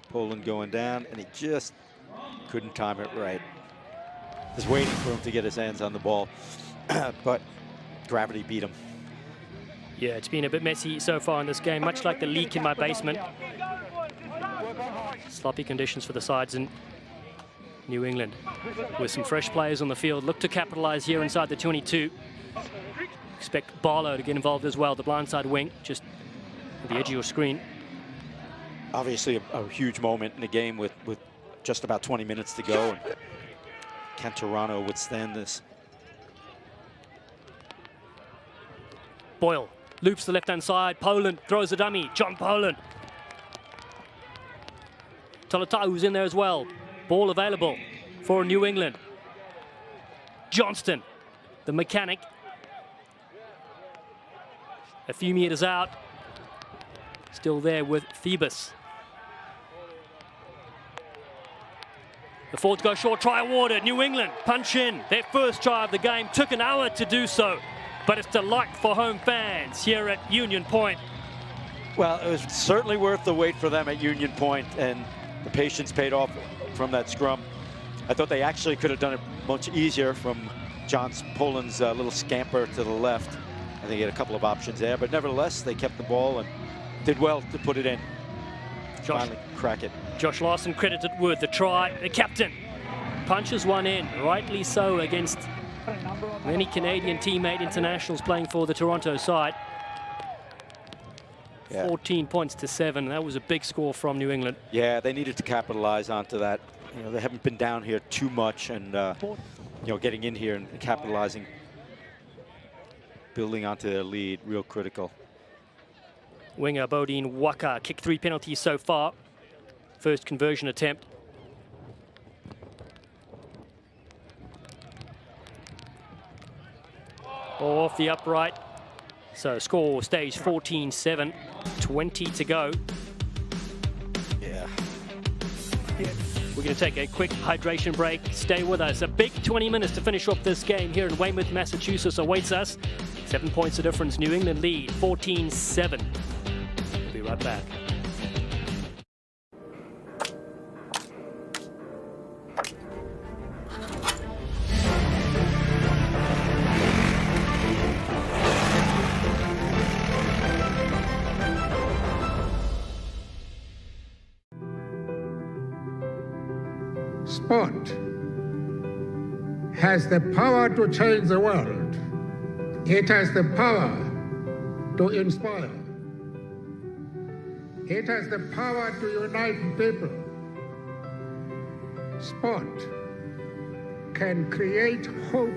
Poland going down, and he just couldn't time it right. Just waiting for him to get his hands on the ball, but gravity beat him.
Yeah, it's been a bit messy so far in this game, much like the leak in my basement. Sloppy conditions for the sides in New England. With some fresh players on the field, look to capitalize here inside the 22. Expect Barlow to get involved as well, the blindside wing, just at the edge of your screen.
Obviously a huge moment in the game with just about 20 minutes to go. And can Toronto withstand this?
Boyle loops the left-hand side. Poland throws a dummy. John Poland. Tolotau's in there as well. Ball available for New England. Johnston, the mechanic. A few meters out. Still there with Phoebus. The forwards go short, try awarded. New England punch in. Their first try of the game. Took an hour to do so. But it's delight for home fans here at Union Point.
Well, it was certainly worth the wait for them at Union Point, and the patience paid off from that scrum. I thought they actually could have done it much easier from Poland's little scamper to the left. I think he had a couple of options there, but nevertheless, they kept the ball and did well to put it in. Finally crack it.
Josh Larson credited with the try. The captain punches one in, rightly so, against many Canadian teammate internationals playing for the Toronto side. 14 points to 7. That was a big score from New England.
Yeah, they needed to capitalize onto that. You know, they haven't been down here too much, and you know, getting in here and capitalizing, building onto their lead, real critical.
Winger Bodine Waka kicked 3 penalties so far. First conversion attempt. Off the upright. So score stays 14-7, 20 to go.
Yeah.
We're going to take a quick hydration break. Stay with us. A big 20 minutes to finish off this game here in Weymouth, Massachusetts awaits us. 7 points of difference. New England lead 14-7. We'll be right back.
Sport has the power to change the world. It has the power to inspire. It has the power to unite people. Sport can create hope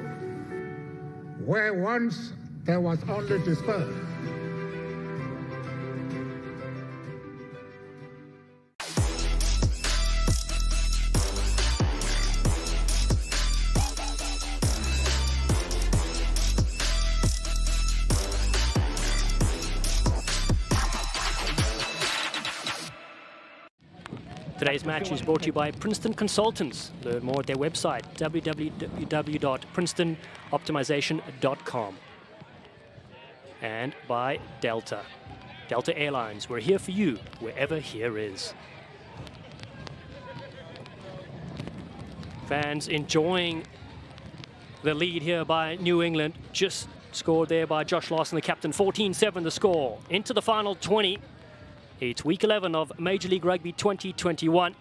where once there was only despair.
Today's match is brought to you by Princeton Consultants. Learn more at their website, www.princetonoptimization.com. And by Delta. Delta Airlines, we're here for you, wherever here is. Fans enjoying the lead here by New England. Just scored there by Josh Larson, the captain. 14-7 the score. Into the final 20. It's week 11 of Major League Rugby 2021.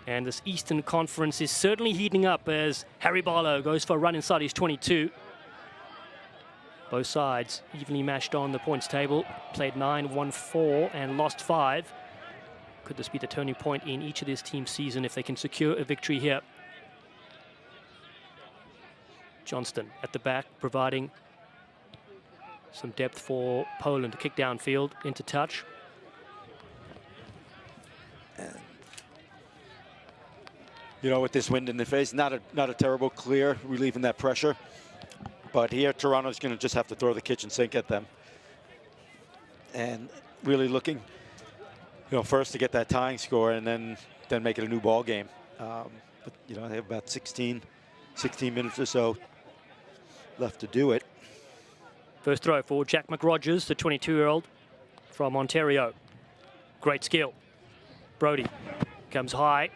And this Eastern Conference is certainly heating up as Harry Barlow goes for a run inside his 22. Both sides evenly matched on the points table. Played 9, won 4, and lost 5. Could this be the turning point in each of these teams' season if they can secure a victory here? Johnston at the back, providing some depth for Poland to kick downfield into touch.
You know, with this wind in the face, not a terrible clear, relieving that pressure. But here, Toronto's going to just have to throw the kitchen sink at them. And really looking, you know, first to get that tying score and then make it a new ball game. But, you know, they have about 16 minutes or so left to do it.
First throw for Jack McRogers, the 22-year-old from Ontario. Great skill. Brody comes high.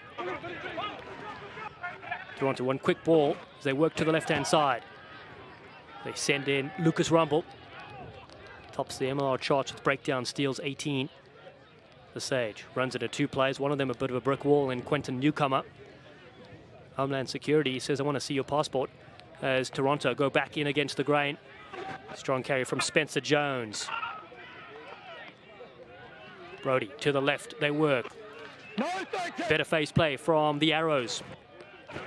Toronto, one quick ball as they work to the left-hand side. They send in Lucas Rumble. Tops the MLR charts with breakdown steals 18. The Sage runs it at 2 players. One of them a bit of a brick wall in Quentin Newcomer. Homeland Security says, I want to see your passport. As Toronto go back in against the grain. Strong carry from Spencer Jones. Brody to the left, they work. Better face play from the Arrows.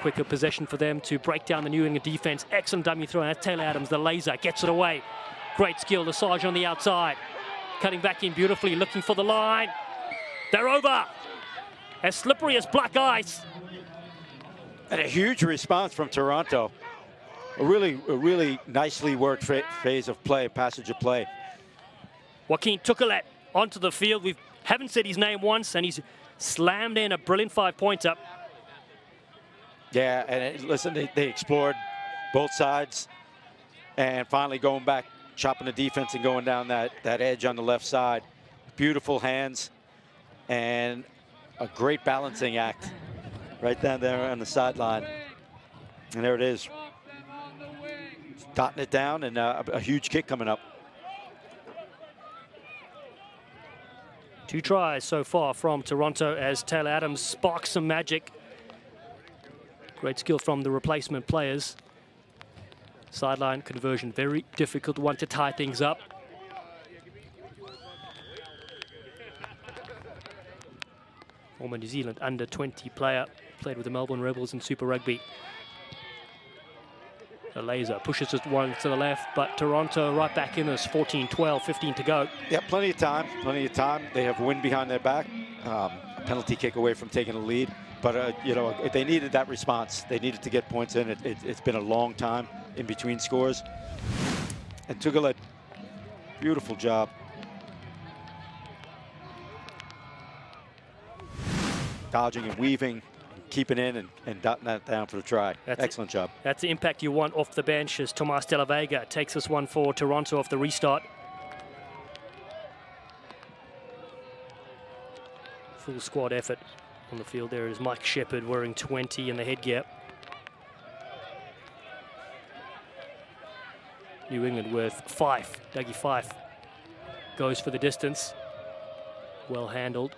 Quicker possession for them to break down the New England defense. Excellent dummy throw. That's Taylor Adams, the laser, gets it away. Great skill, the Sarge on the outside. Cutting back in beautifully, looking for the line. They're over. As slippery as black ice.
And a huge response from Toronto. A really nicely worked phase of play, passage of play.
Joaquin Tukelet onto the field. We haven't said his name once, and he's slammed in a brilliant 5-pointer.
Yeah, and listen, they explored both sides, and finally going back, chopping the defense and going down that edge on the left side. Beautiful hands, and a great balancing act right down there on the sideline. And there it is. Dotting it down, and a huge kick coming up.
2 tries so far from Toronto as Taylor Adams sparks some magic. Great skill from the replacement players. Sideline conversion, very difficult one to tie things up. Former New Zealand under-20 player, played with the Melbourne Rebels in Super Rugby. A laser pushes it one to the left, but Toronto right back in this, 14-12, 15 to go.
Yeah, plenty of time, plenty of time. They have wind behind their back. A penalty kick away from taking a lead. But, you know, they needed that response. They needed to get points in. It's been a long time in between scores. And Tugalet, beautiful job. Dodging and weaving, keeping in and dotting that down for the try. Excellent job.
That's the impact you want off the bench as Tomas De La Vega takes this one for Toronto off the restart. Full squad effort on the field. There is Mike Shepherd wearing 20 in the headgear. New England with Fife. Dougie Fife goes for the distance. Well handled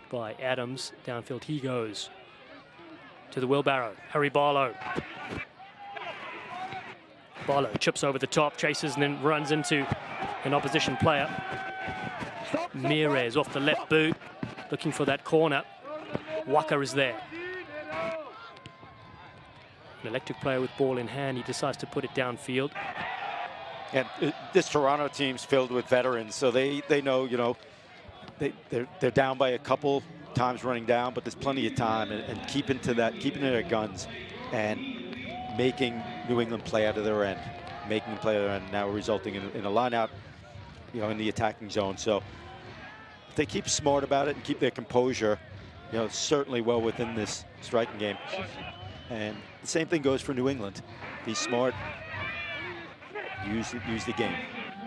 by Adams. Downfield he goes to the wheelbarrow. Harry Barlow. Barlow chips over the top, chases and then runs into an opposition player. Mires off the left boot, looking for that corner. Waka is there. An electric player with ball in hand, he decides to put it downfield.
And this Toronto team's filled with veterans, so they know, you know, they're down by a couple times running down, but there's plenty of time and keeping to their guns and making New England play out of their end, making them play out of their end, now resulting in a line out, you know, in the attacking zone. So if they keep smart about it and keep their composure, you know, certainly well within this striking game. And the same thing goes for New England. Be smart, use the game.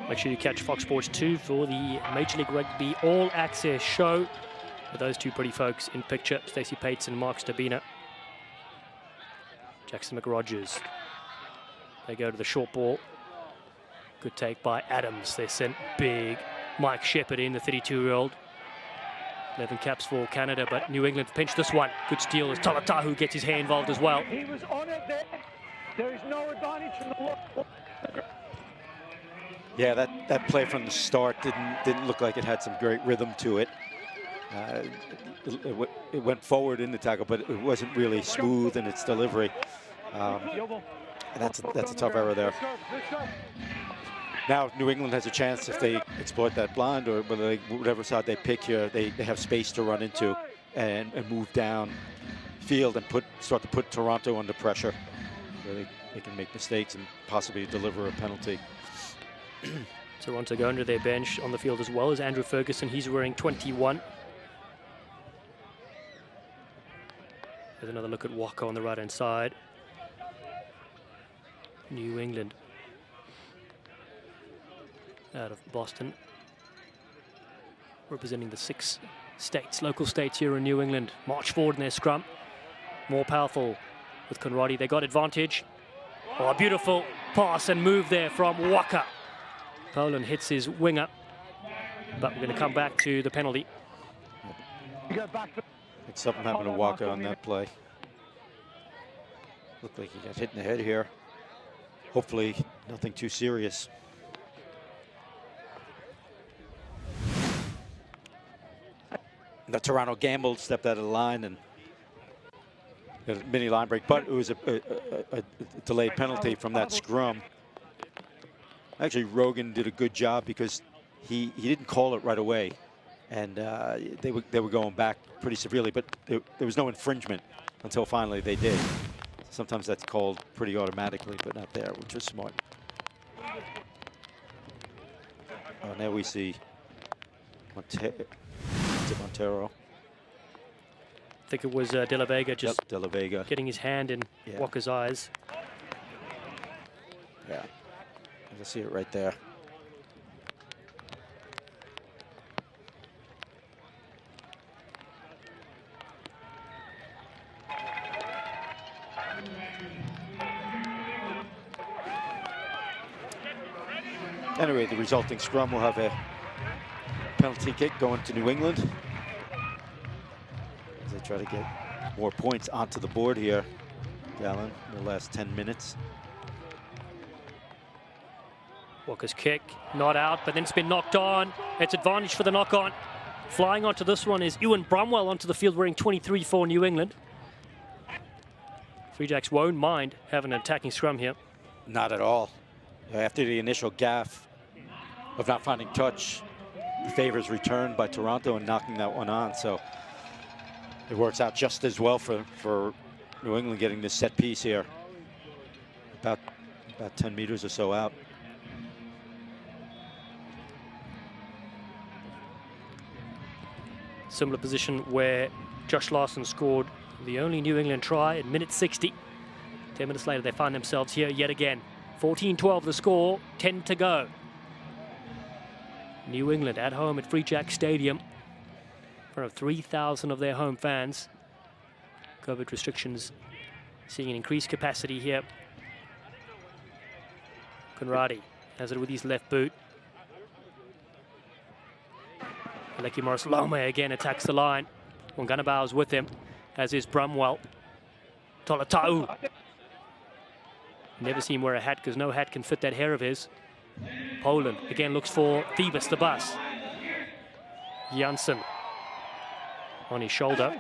Make sure you catch Fox Sports 2 for the Major League Rugby All Access show with those two pretty folks in picture, Stacey Pates and Mark Stabina. Jackson McRogers. They go to the short ball. Good take by Adams. They sent big Mike Shepherd in, the 32-year-old. 11 caps for Canada, but New England pinched this one. Good steal as Talatahu gets his hand involved as well.
He was on it there. There is no advantage from the look.
Yeah, that play from the start didn't look like it had some great rhythm to it. It went forward in the tackle, but it wasn't really smooth in its delivery. That's a tough error there. Now New England has a chance if they exploit that blind, or whatever side they pick here, they have space to run into and move down field and start to put Toronto under pressure, where they can make mistakes and possibly deliver a penalty.
Toronto go under their bench on the field as well as Andrew Ferguson. He's wearing 21. There's another look at Waka on the right-hand side. New England out of Boston, representing the 6 states, local states here in New England. March forward in their scrum. More powerful with Conradi. They got advantage. Oh, a beautiful pass and move there from Waka. Poland hits his winger, but we're going to come back to the penalty.
I think something happened to Waka on that play. Looked like he got hit in the head here. Hopefully nothing too serious. The Toronto gambled, stepped out of the line and got a mini line break, but it was a delayed penalty from that scrum. Actually, Rogan did a good job because he didn't call it right away, and they were going back pretty severely, but there was no infringement until finally they did. Sometimes that's called pretty automatically, but not there, which was smart. Oh, now we see Montero.
I think it was De La Vega just
De La Vega
getting his hand in Waka's eyes.
Yeah, you can see it right there. Anyway, the resulting scrum will have a penalty kick going to New England as they try to get more points onto the board here, Gallon, in the last 10 minutes.
Walker's kick, not out, but then it's been knocked on. It's advantage for the knock-on. Flying onto this one is Ewan Bromwell onto the field wearing 23 for New England. Free Jacks won't mind having an attacking scrum here.
Not at all. After the initial gaffe of not finding touch, the favors returned by Toronto and knocking that one on. So it works out just as well for New England getting this set piece here. About 10 meters or so out.
Similar position where Josh Larson scored the only New England try at minute 60. 10 minutes later, they find themselves here yet again. 14-12 the score, 10 to go. New England at home at Free Jack Stadium. In front of 3,000 of their home fans. COVID restrictions seeing an increased capacity here. Conradi has it with his left boot. Lecky Morris Lome again attacks the line. Wanganabau's with him, as is Bromwell. Tolata'u. Never seen him wear a hat because no hat can fit that hair of his. Poland again looks for Thebus, the bus. Janssen on his shoulder.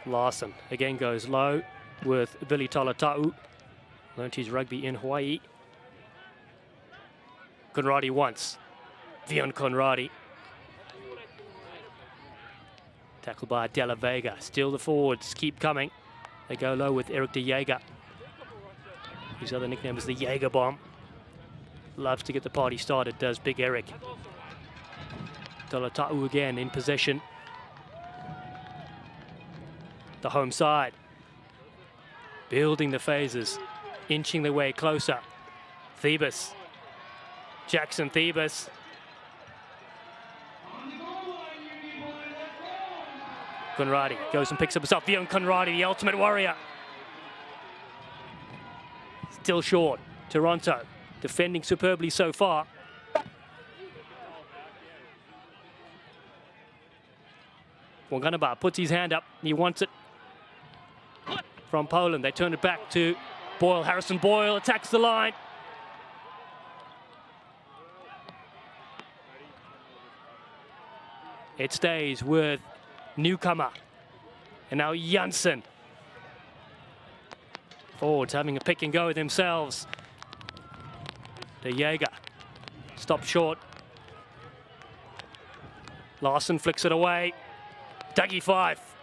Larson again goes low with Vili Tolata'u. Learned his rugby in Hawaii. Conradi once. Vion Conradi. Tackled by De La Vega. Still the forwards keep coming. They go low with Eric de Jager. His other nickname is the Jager Bomb. Loves to get the party started, does Big Eric. Tolata'u again in possession. The home side. Building the phases. Inching their way closer. Thebus. Jackson Thebus. Conradi goes and picks up himself. Vion Conradi, the ultimate warrior. Still short. Toronto defending superbly so far. Wanganaba puts his hand up. He wants it from Poland. They turn it back to Boyle. Harrison Boyle attacks the line. It stays with Newcomer. And now Janssen. Forwards having a pick and go themselves. De Jager. Stopped short. Larson flicks it away. Dougie Fife.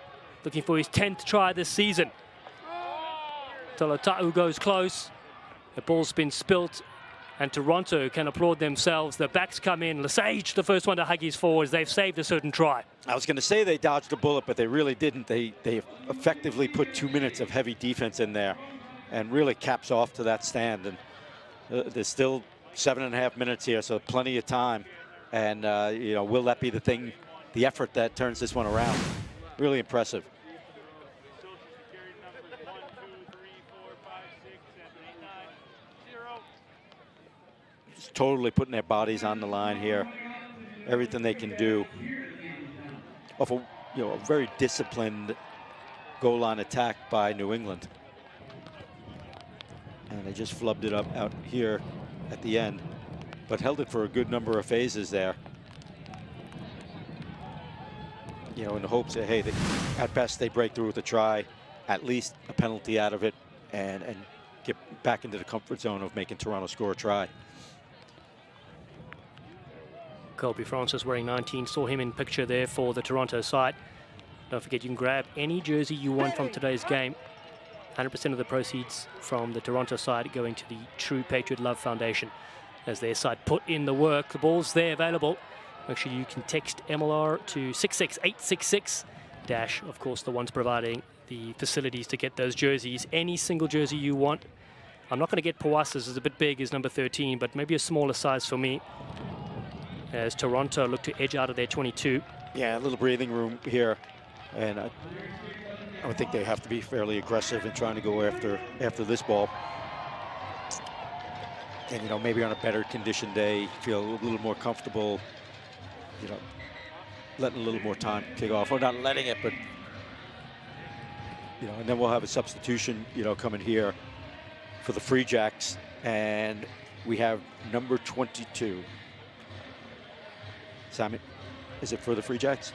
Looking for his 10th try this season. Tolata'u goes close. The ball's been spilt. And Toronto can applaud themselves. The backs come in. Lesage, the first one to hug his forwards. They've saved a certain try.
I was going to say they dodged a bullet, but they really didn't. They effectively put 2 minutes of heavy defense in there and really caps off to that stand. And there's still 7.5 minutes here, so plenty of time. And, you know, will that be the thing, the effort that turns this one around? Really impressive. Totally putting their bodies on the line here. Everything they can do. Off a very disciplined goal line attack by New England. And they just flubbed it up out here at the end, but held it for a good number of phases there. You know, in the hopes that, hey, at best they break through with a try, at least a penalty out of it, and get back into the comfort zone of making Toronto score a try.
Colby Francis wearing 19, saw him in picture there for the Toronto side. Don't forget, you can grab any jersey you want from today's game. 100% of the proceeds from the Toronto side going to the True Patriot Love Foundation as their side put in the work. The ball's there available. Make sure you can text MLR to 66866 dash, of course, the ones providing the facilities to get those jerseys. Any single jersey you want. I'm not going to get Pawasa's, it's a bit big, is number 13, but maybe a smaller size for me, as Toronto look to edge out of their 22.
Yeah, a little breathing room here, and I would think they have to be fairly aggressive in trying to go after this ball. And, you know, maybe on a better condition day, feel a little more comfortable, you know, letting a little more time kick off, or not letting it, but, you know, and then we'll have a substitution, you know, coming here for the Free Jacks. And we have number 22. Simon, is it for the Free Jacks?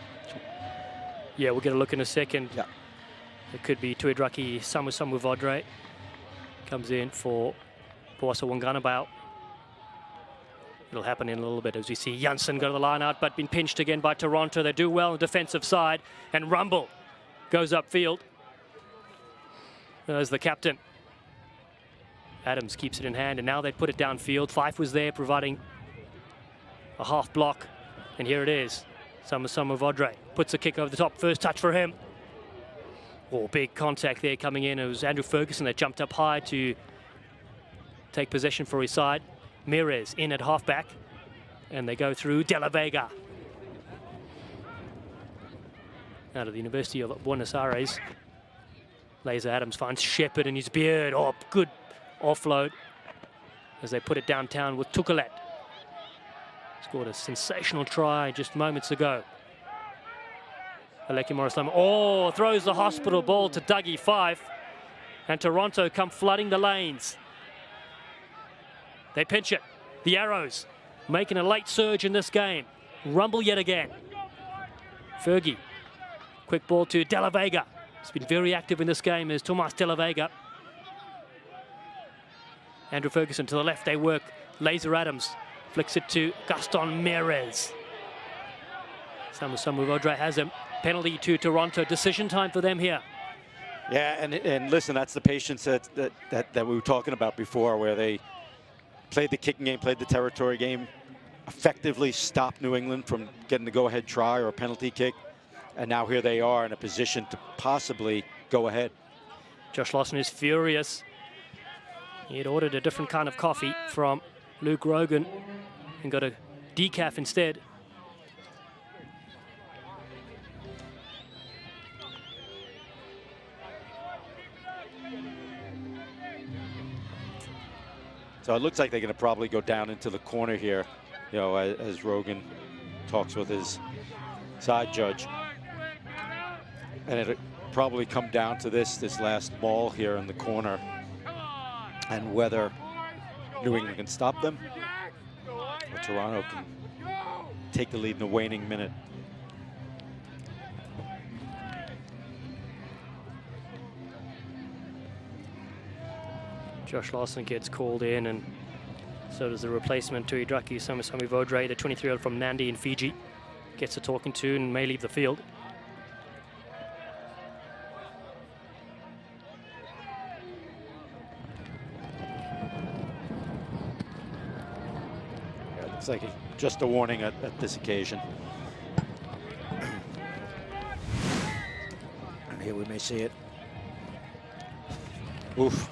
Yeah, we'll get a look in a second.
Yeah.
It could be Tuidraki Samusamu Vodre. Comes in for Poasa Wanganabao. It'll happen in a little bit as we see Janssen go to the line out, but been pinched again by Toronto. They do well on the defensive side, and Rumble goes upfield. There's the captain. Adams keeps it in hand, and now they put it downfield. Fife was there providing a half block, and here it is. Samusamu Vodre puts a kick over the top. First touch for him. Oh, big contact there coming in. It was Andrew Ferguson that jumped up high to take possession for his side. Mires in at halfback, and they go through De La Vega. Out of the University of Buenos Aires. Laser Adams finds Shepherd and his beard. Oh, good offload as they put it downtown with Tukulet. Scored a sensational try just moments ago. Aleki Morris-Lama, oh, throws the hospital ball to Dougie Fife, and Toronto come flooding the lanes. They pinch it. The Arrows making a late surge in this game. Rumble yet again. Fergie, quick ball to De La Vega. He's been very active in this game is Tomas De La Vega. Andrew Ferguson to the left, they work. Laser Adams flicks it to Gaston Mires. Samusamu Vodre has him. Penalty to Toronto. Decision time for them here.
Yeah, and listen, that's the patience that we were talking about before, where they played the kicking game, played the territory game, effectively stopped New England from getting the go-ahead try or a penalty kick, and now here they are in a position to possibly go ahead.
Josh Lawson is furious. He had ordered a different kind of coffee from Luke Rogan and got a decaf instead.
So it looks like they're going to probably go down into the corner here, you know, as Rogan talks with his side judge. And it'll probably come down to this last ball here in the corner, and whether New England can stop them or Toronto can take the lead in the waning minute.
Josh Lawson gets called in, and so does the replacement Tuidraki Samusamu Vodre, the 23-year-old from Nandi in Fiji. Gets a talking to and may leave the field.
Yeah, looks like just a warning at this occasion. And here we may see it. Oof.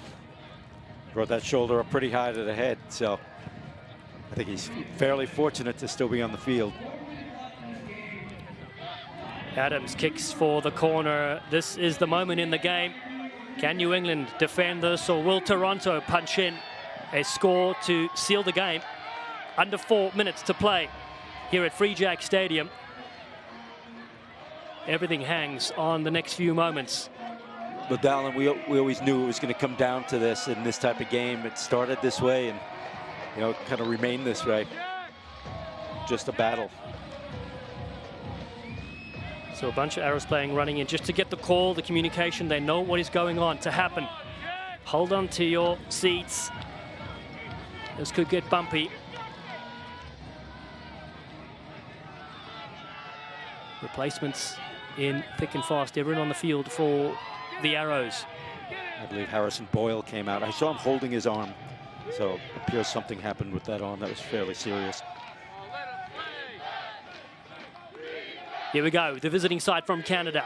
Brought that shoulder up pretty high to the head, so I think he's fairly fortunate to still be on the field.
Adams kicks for the corner. This is the moment in the game. Can New England defend this, or will Toronto punch in a score to seal the game? Under 4 minutes to play here at Free Jack Stadium. Everything hangs on the next few moments.
But Dallin, we always knew it was going to come down to this in this type of game. It started this way and, you know, kind of remained this way. Just a battle.
So a bunch of Arrows playing running in just to get the call, the communication. They know what is going on to happen. Hold on to your seats. This could get bumpy. Replacements in thick and fast. Everyone on the field for the Arrows.
I believe Harrison Boyle came out. I saw him holding his arm, so it appears something happened with that arm that was fairly serious.
Here we go, the visiting side from Canada.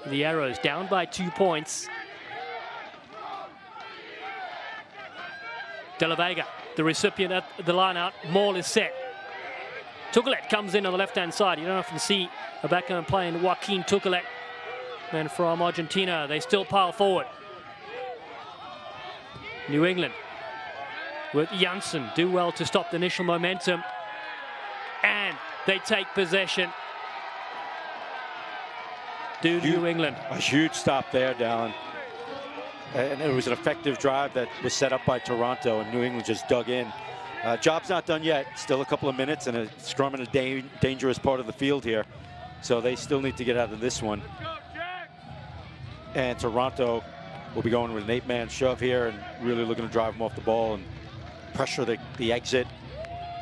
The Arrows down by 2 points. De La Vega, the recipient at the line out. Maul is set. Tukulet comes in on the left-hand side. You don't often see a backhand playing Joaquin Tukulet. And from Argentina, they still pile forward. New England with Janssen. Do well to stop the initial momentum. And they take possession. New England.
A huge stop there, Dallin. And it was an effective drive that was set up by Toronto, and New England just dug in. Job's not done yet. Still a couple of minutes, and a scrum in a dangerous part of the field here. So they still need to get out of this one. And Toronto will be going with an 8-man shove here and really looking to drive them off the ball and pressure the exit.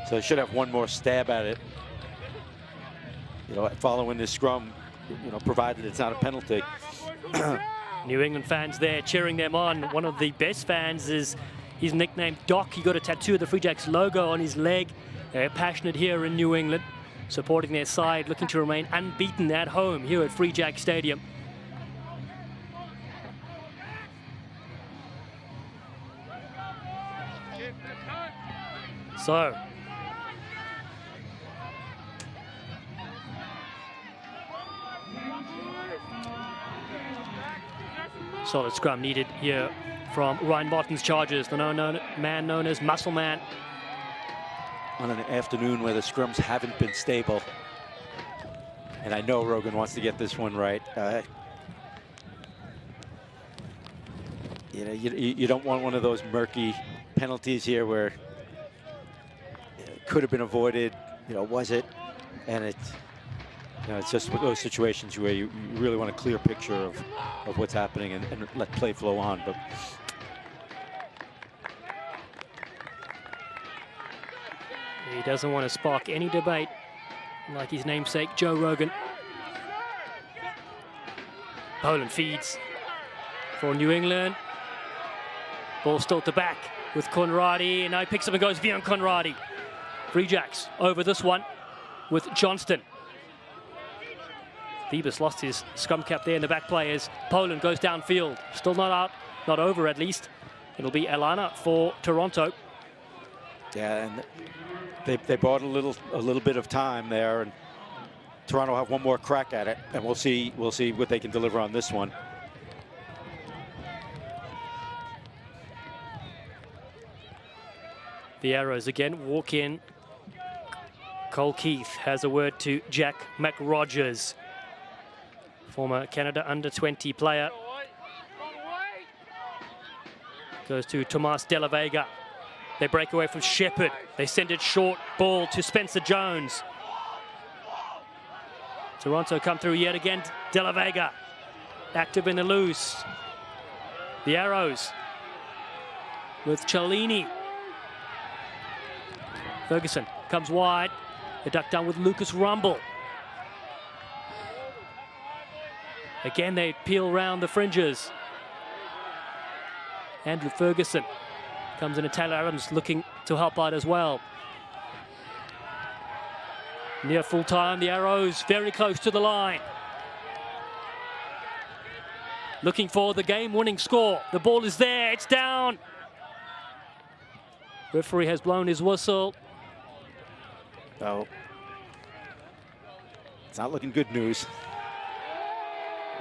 So they should have one more stab at it. You know, following this scrum, you know, provided it's not a penalty.
New England fans there cheering them on. One of the best fans is his nickname Doc. He got a tattoo of the Free Jacks logo on his leg. They're passionate here in New England, supporting their side, looking to remain unbeaten at home here at Free Jack Stadium. So, solid scrum needed here from Ryan Martin's Chargers, the man known as Muscle Man.
On an afternoon where the scrums haven't been stable. And I know Rogan wants to get this one right. You know, you don't want one of those murky penalties here where it could have been avoided, you know, was it? And it's, you know, it's just those situations where you really want a clear picture of what's happening and let play flow on. But
he doesn't want to spark any debate like his namesake Joe Rogan. Poland feeds for New England. Ball still to back with Conradi, and now he picks up and goes beyond Conradi. Free Jacks over this one with Johnston. Phoebus lost his scrum cap there in the back players. Poland goes downfield. Still not out, not over at least. It'll be Elana for Toronto.
Yeah, and they bought a little bit of time there, and Toronto will have one more crack at it, and we'll see what they can deliver on this one.
The Arrows again walk in. Cole Keith has a word to Jack McRogers, former Canada under-20 player. Goes to Tomas De La Vega. They break away from Shepherd. They send it short, ball to Spencer Jones. Toronto come through yet again. De La Vega active in the loose. The Arrows with Cellini. Ferguson comes wide. They duck down with Lucas Rumble. Again, they peel round the fringes. Andrew Ferguson comes in, and Taylor Adams looking to help out as well. Near full time, the Arrows very close to the line. Looking for the game-winning score. The ball is there, it's down. Referee has blown his whistle.
Oh, it's not looking good news.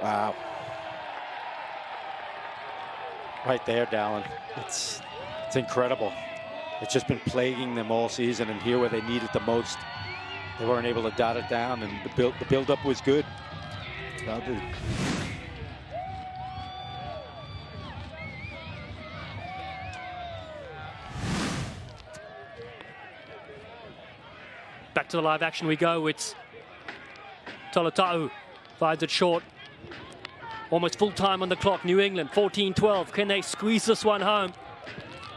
Wow. Right there, Dallin. It's incredible. It's just been plaguing them all season, and here where they need it the most, they weren't able to dot it down, and the build-up was good. Well,
back to the live action we go. It's Tolotau finds it short. Almost full time on the clock. New England 14-12. Can they squeeze this one home?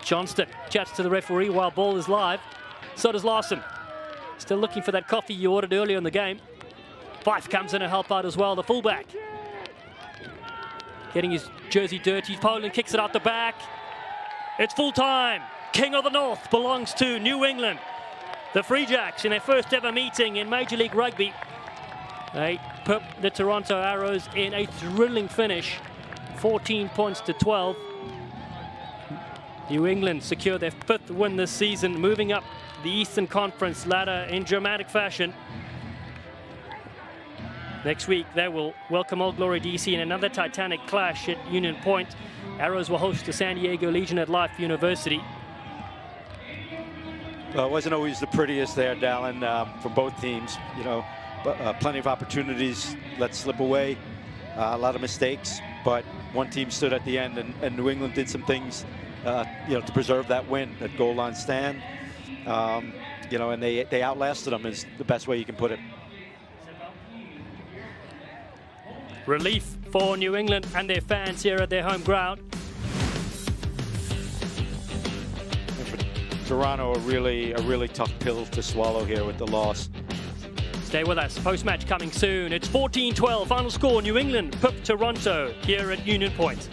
Johnston chats to the referee while ball is live. So does Larson. Still looking for that coffee you ordered earlier in the game. Fife comes in to help out as well, the fullback. Getting his jersey dirty. Poland kicks it out the back. It's full time. King of the North belongs to New England. The Free Jacks in their first ever meeting in Major League Rugby. They put the Toronto Arrows in a thrilling finish, 14 points to 12. New England secure their 5th win this season, moving up the Eastern Conference ladder in dramatic fashion. Next week, they will welcome Old Glory DC in another titanic clash at Union Point. Arrows will host the San Diego Legion at Life University.
Well, it wasn't always the prettiest there, Dallin, from both teams. You know, plenty of opportunities let slip away, a lot of mistakes, but one team stood at the end, and New England did some things, you know, to preserve that win, that goal line stand. You know, and they outlasted them is the best way you can put it.
Relief for New England and their fans here at their home ground.
Toronto, a really tough pill to swallow here with the loss.
Stay with us. Post-match coming soon. It's 14-12. Final score, New England, Pip Toronto here at Union Point.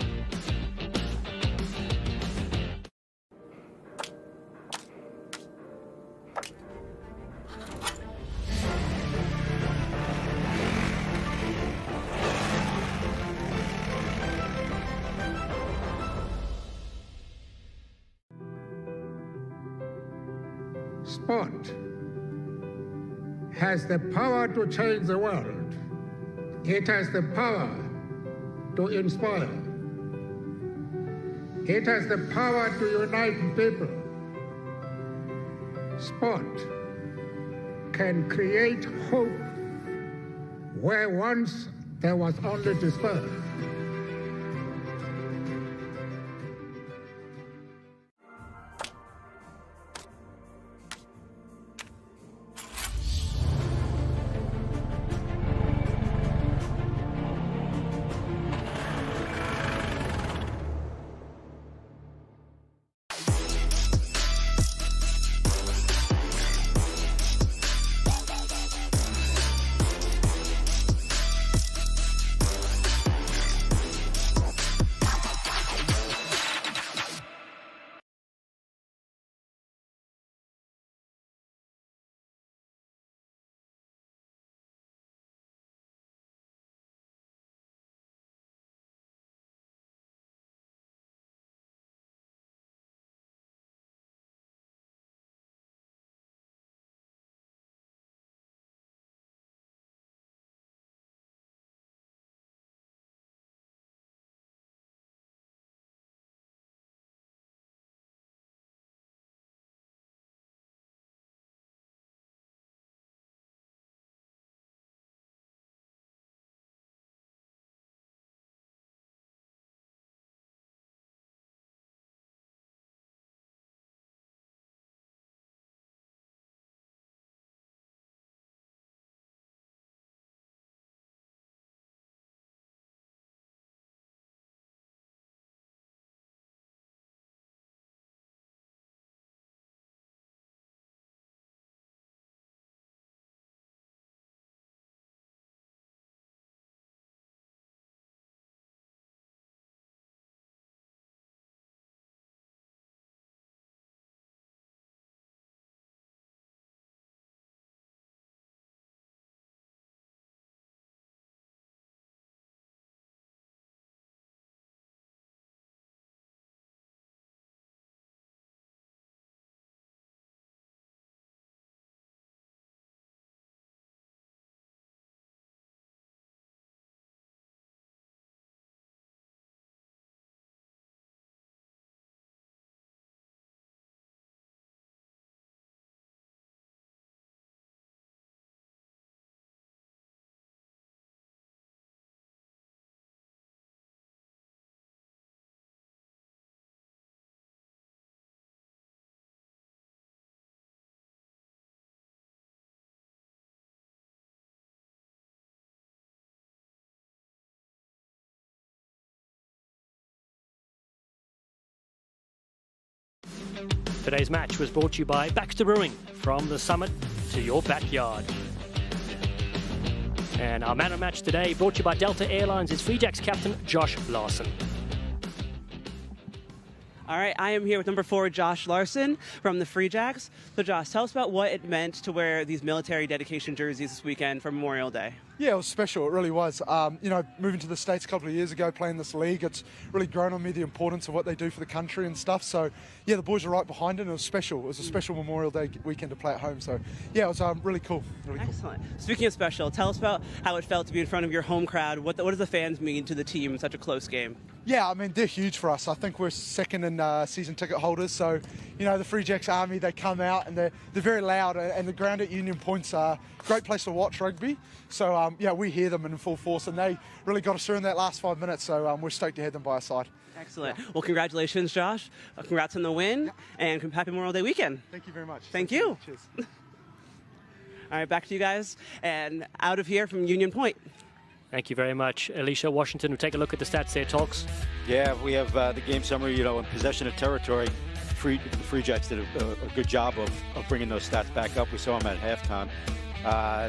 Sport has the power to change the world. It has the power to inspire. It has the power to unite people. Sport can create hope where once there was only despair.
Today's match was brought to you by Baxter Brewing, from the summit to your backyard. And our man of match today brought to you by Delta Airlines is Free Jacks captain Josh Larson.
All right, I am here with number 4, Josh Larson from the Free Jacks. So Josh, tell us about what it meant to wear these military dedication jerseys this weekend for Memorial Day.
Yeah, it was special. It really was. You know, moving to the States a couple of years ago, playing this league, it's really grown on me the importance of what they do for the country and stuff. So, yeah, the boys are right behind it, and it was special. It was a special Memorial Day weekend to play at home. So, yeah, it was really cool. Really
Excellent. Cool. Speaking of special, tell us about how it felt to be in front of your home crowd. What does the fans mean to the team in such a close game?
Yeah, I mean, they're huge for us. I think we're second in season ticket holders. So, you know, the Free Jacks Army, they come out and they're very loud. And the ground at Union Point's a great place to watch rugby. So, yeah, we hear them in full force. And they really got us through in that last 5 minutes. So we're stoked to have them by our side.
Excellent. Well, congratulations, Josh. Congrats on the win. And happy Memorial Day weekend.
Thank you very much.
Thank you.
Cheers.
All right, back to you guys. And out of here from Union Point.
Thank you very much. Alicia Washington, we'll take a look at the stats there, Talks.
Yeah, we have the game summary, in possession of territory. The Free Jacks did a good job of bringing those stats back up. We saw them at halftime.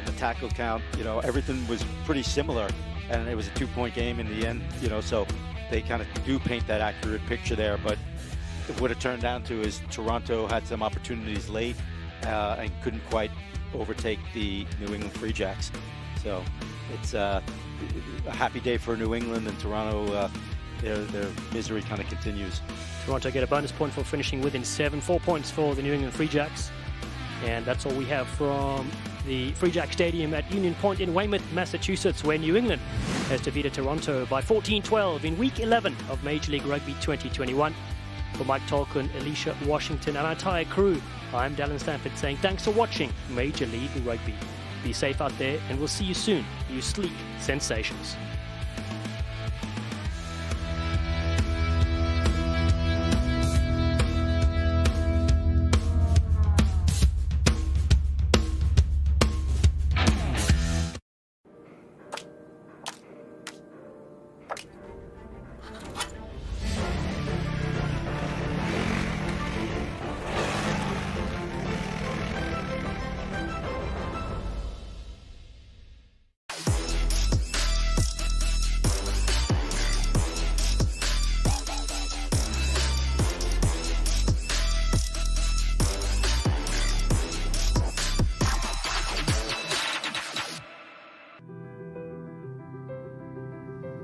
The tackle count, everything was pretty similar. And it was a 2-point game in the end, so they kind of do paint that accurate picture there. But what it turned down to is Toronto had some opportunities late and couldn't quite overtake the New England Free Jacks. So it's a happy day for New England, and Toronto, their misery kind of continues.
Toronto get a bonus point for finishing within 7, 4 points for the New England Free Jacks. And that's all we have from the Free Jack Stadium at Union Point in Weymouth, Massachusetts, where New England has defeated Toronto by 14-12 in Week 11 of Major League Rugby 2021. For Mike Tolkien, Alicia Washington, and our entire crew, I'm Dallin Stanford saying thanks for watching Major League Rugby. Be safe out there, and we'll see you soon, you sleek sensations.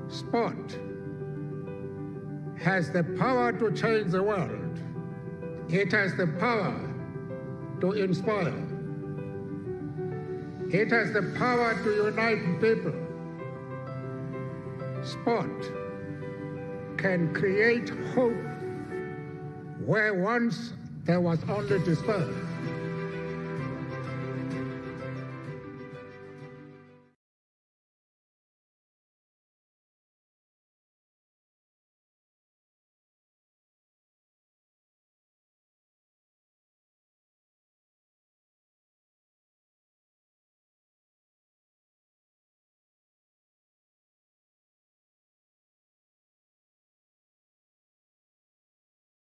Sport has the power to change the world. It has the power to inspire. It has the power to unite people. Sport can create hope where once there was only despair.